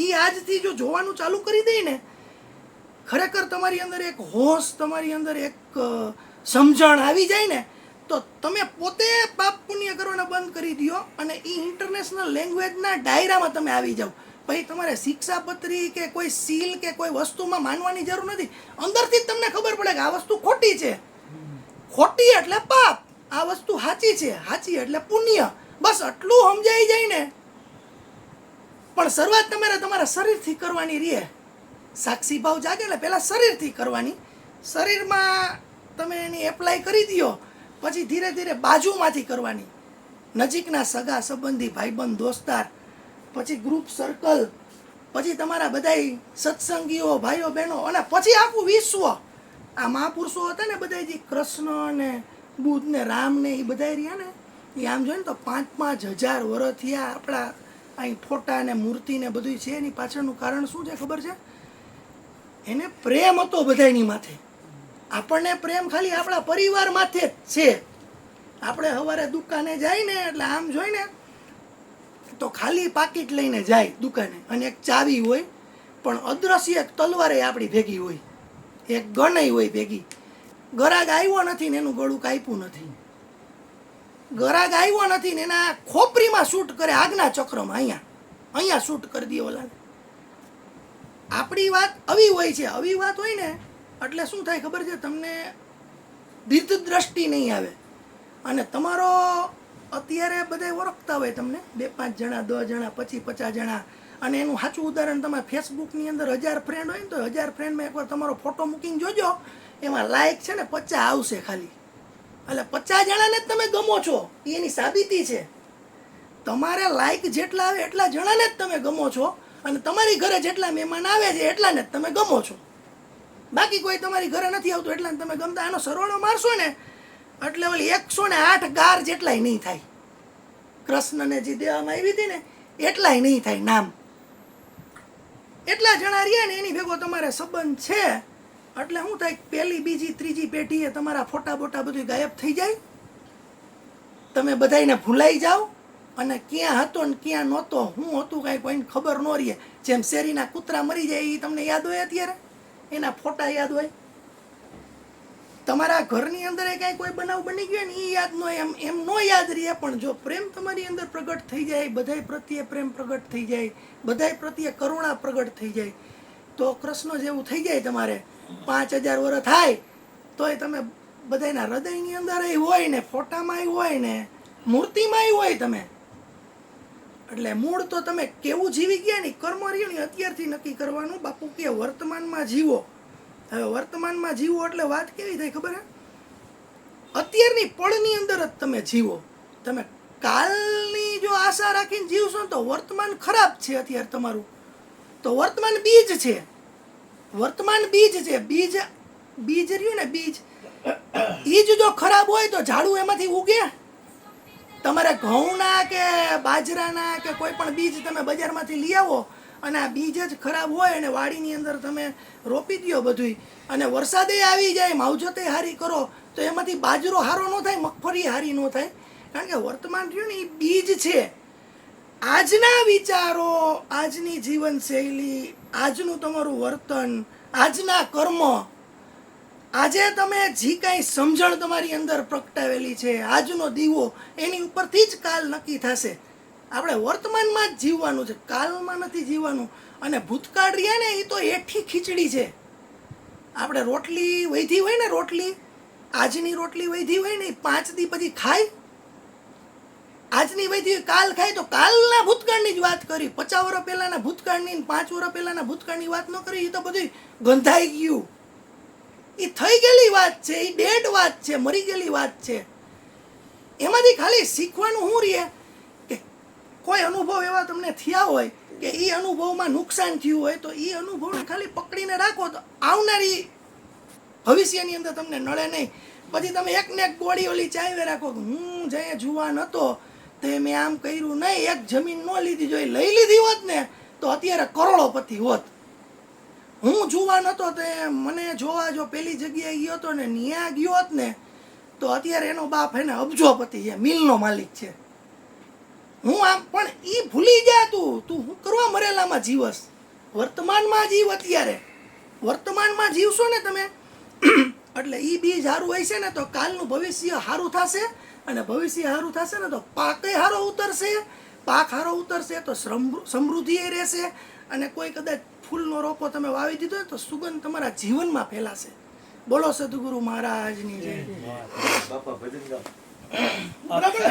એ આજથી જો જોવાનું ચાલુ કરી દઈએ ને, ખરેખર તમારી અંદર એક હોશ, તમારી અંદર એક સમજણ આવી જાય ને તો તમે પોતે પાપ પુણ્ય કરવાના બંધ કરી દો અને એ ઇન્ટરનેશનલ લેંગ્વેજના દાયરામાં તમે આવી જાઓ. પછી તમારે શિક્ષાપત્રી કે કોઈ સીલ કે કોઈ વસ્તુમાં માનવાની જરૂર નથી. અંદરથી જ તમને ખબર પડે કે આ વસ્તુ ખોટી છે, ખોટી એટલે પાપ, આ વસ્તુ સાચી છે, સાચી એટલે પુણ્ય. બસ આટલું સમજાઈ જાય ને. પણ શરૂઆત તમારે તમારા શરીરથી કરવાની રહે. સાક્ષી ભાવ જાગે એટલે પહેલાં શરીરથી કરવાની. શરીરમાં તમે એની એપ્લાય કરી દો, પછી ધીરે ધીરે બાજુમાંથી કરવાની. નજીકના સગા સંબંધી, ભાઈબંધ, દોસ્તાર, પછી ગ્રુપ સર્કલ, પછી તમારા બધાય સત્સંગીઓ, ભાઈઓ બહેનો, અને પછી આખું વિશ્વ. આ મહાપુરુષો હતા ને બધા જે કૃષ્ણ ને બુદ્ધ ને રામ ને એ બધા રહ્યા ને, એ આમ જોઈએ ને તો 5,000 વર્ષ થયા આપણા અહીં ફોટા ને મૂર્તિ ને બધું છે. એની પાછળનું કારણ શું છે ખબર છે? એને પ્રેમ હતો બધાની માથે. આપણને પ્રેમ ખાલી આપણા પરિવાર માથે જ છે. આપણે સવારે દુકાને જાય ને એટલે આમ જોઈને તો ખાલી પાકીટ લઈને જાય દુકાને અને એક ચાવી હોય, પણ અદ્રશ્ય એક તલવારે આપણી ભેગી હોય, એક ગણય હોય ભેગી. ગરાગ આવ્યો નથી ને એનું ગળું કાપ્યું નથી, ગરાગ આવ્યો નથી ને એના ખોપરીમાં શૂટ કરે, આગના ચક્રમાં અહીંયા શૂટ કરી દે ઓલાને. આપણી વાત આવી હોય છે. આવી વાત હોય ને એટલે શું થાય ખબર છે તમને? દીર્ઘ દ્રષ્ટિ નહીં આવે. અને તમારો અત્યારે બધા ઓળખતા હોય તમને, 2-5 જણા, 10 જણા, પછી 50 જણા. અને એનું સાચું ઉદાહરણ તમે ફેસબુકની અંદર 1000 ફ્રેન્ડ હોય ને તો 1000 ફ્રેન્ડમાં એકવાર તમારો ફોટો મૂકીને જોજો, એમાં લાઈક છે ને 50 આવશે ખાલી. એટલે 50 જણાને જ તમે ગમો છો, એની સાબિતી છે. તમારે લાઈક જેટલા આવે એટલા જણાને જ તમે ગમો છો, અને તમારી ઘરે જેટલા મહેમાન આવે છે એટલાને જ તમે ગમો છો. બાકી કોઈ તમારી ઘરે નથી આવતું એટલાને તમે ગમતા. એનો સરવાળો મારશો ને એટલે ઓલી 108 ગાર જેટલાય નહીં થાય. કૃષ્ણને જે દેવામાં આવી હતી ને એટલાય નહીં થાય નામ. એટલા જણા રહ્યા ને એની ભેગો તમારે સંબંધ છે એટલે શું થાય? પહેલી, બીજી, ત્રીજી પેઢીએ તમારા ફોટા બોટા બધું ગાયબ થઈ જાય. તમે બધાને ભૂલાઈ જાઓ અને ક્યાં હતો ને ક્યાં નહોતો, હું હતું કાંઈ કોઈને ખબર ન રહે. જેમ શેરીના કૂતરા મરી જાય એ તમને યાદ હોય, અત્યારે એના ફોટા યાદ હોય. તમારા ઘરની અંદર કાંઈ કોઈ બનાવ બની ગયો ને એ યાદ ન હોય, એમ ન યાદ રહે. પણ જો પ્રેમ તમારી અંદર પ્રગટ થઈ જાય, બધાય પ્રત્યે પ્રેમ પ્રગટ થઈ જાય, બધાય પ્રત્યે કરુણા પ્રગટ થઈ જાય, તો કૃષ્ણ જેવું થઈ જાય. તમારે 5000 વર્ષ થાય તોય તમે બધાના હૃદયની અંદર હોય ને, ફોટામાં હોય ને, મૂર્તિમાં હોય તમે. એટલે મૂળ તો તમે કેવું જીવી ગયા ને કર્મ રહ્યું ને અત્યારથી નક્કી કરવાનું. બાપુ કે વર્તમાનમાં જીવો. હવે વર્તમાનમાં જીવો એટલે વાત કેવી થાય ખબર હે? અત્યારની પળની અંદર જ તમે જીવો. તમે કાલની જો આશા રાખીને જીવશો ને તો વર્તમાન ખરાબ છે અત્યારે તમારું. તો વર્તમાન બીજ છે, વર્તમાન બીજ છે. બીજ રહ્યું ને બીજ, એ જ જો ખરાબ હોય તો ઝાડું એમાંથી ઉગે. તમારે ઘઉંના કે બાજરાના કે કોઈ પણ બીજ તમે બજારમાંથી લઈ આવો અને આ બીજ જ ખરાબ હોય અને વાડીની અંદર તમે રોપી દો બધું, અને વરસાદે આવી જાય, માવજતે હારી કરો તો એમાંથી બાજરો હારો ન થાય, મગફળી હારી ન થાય. કારણ કે વર્તમાન રહ્યું ને એ બીજ છે. આજના વિચારો, આજની જીવનશૈલી, આજનું તમારું વર્તન, આજના કર્મ, આજે તમે જે કાંઈ સમજણ તમારી અંદર પ્રગટાવેલી છે, આજનો દીવો, એની ઉપરથી જ કાલ નક્કી થશે આપણે વર્તમાનમાં જ જીવવાનું છે, કાલમાં નથી જીવવાનું. અને ભૂતકાળ રહ્યા ને એ તો એઠી ખીચડી છે. આપણે રોટલી વૈધી હોય ને, રોટલી આજની રોટલી વૈધી હોય ને, 5 દી પછી ખાય. આજની વૈધી હોય, કાલ ખાય તો કાલના ભૂતકાળની જ વાત કરી. 50 વર્ષ પહેલાના ભૂતકાળની, 5 વર્ષ પહેલાના ભૂતકાળની વાત ન કરી. એ તો બધું ગંધાઈ ગયું. એ થઈ ગયેલી વાત છે, એ ડેડ વાત છે, મરી ગયેલી વાત છે. એમાંથી ખાલી શીખવાનું શું રહે કે કોઈ અનુભવ એવા તમને થયા હોય કે એ અનુભવમાં નુકસાન થયું હોય તો એ અનુભવને ખાલી પકડીને રાખો તો આવનારી ભવિષ્યની અંદર તમને નડે નહીં. પછી તમે એકને એક ગોળી ઓલી ચાવી રાખો કે હું જઈએ જુવાન હતો તો મેં આમ કર્યું નહીં, એક જમીન ન લીધી, જો એ લઈ લીધી હોત ને તો અત્યારે કરોડોપતિ હોત. હું જુવાન હતો તે મને જોવા જો પેલી જગ્યાએ ગયો હતો ને ન્યા ગયો હોત ને તો અત્યારે એનો બાપ એને અબજોપતિ છે, મિલનો માલિક છે. હું આમ પણ એ ભૂલી જા, તું શું કરવા મરેલામાં જીવસ? વર્તમાનમાં જીવ. અત્યારે વર્તમાનમાં જીવશો ને તમે એટલે એ બીજ સારું હોય છે ને તો કાલનું ભવિષ્ય સારું થશે. અને ભવિષ્ય સારું થશે ને તો પાકે સારો ઉતરશે. પાક સારો ઉતરશે તો સમૃદ્ધિ એ રહેશે. અને કોઈ કદાચ ફૂલનો રોપો તમે વાવી દીધો તો સુગંધ તમારા જીવનમાં ફેલાશે. બોલો સદગુરુ મહારાજની જય. બાપા ભજન ગાઓ. બરાબર.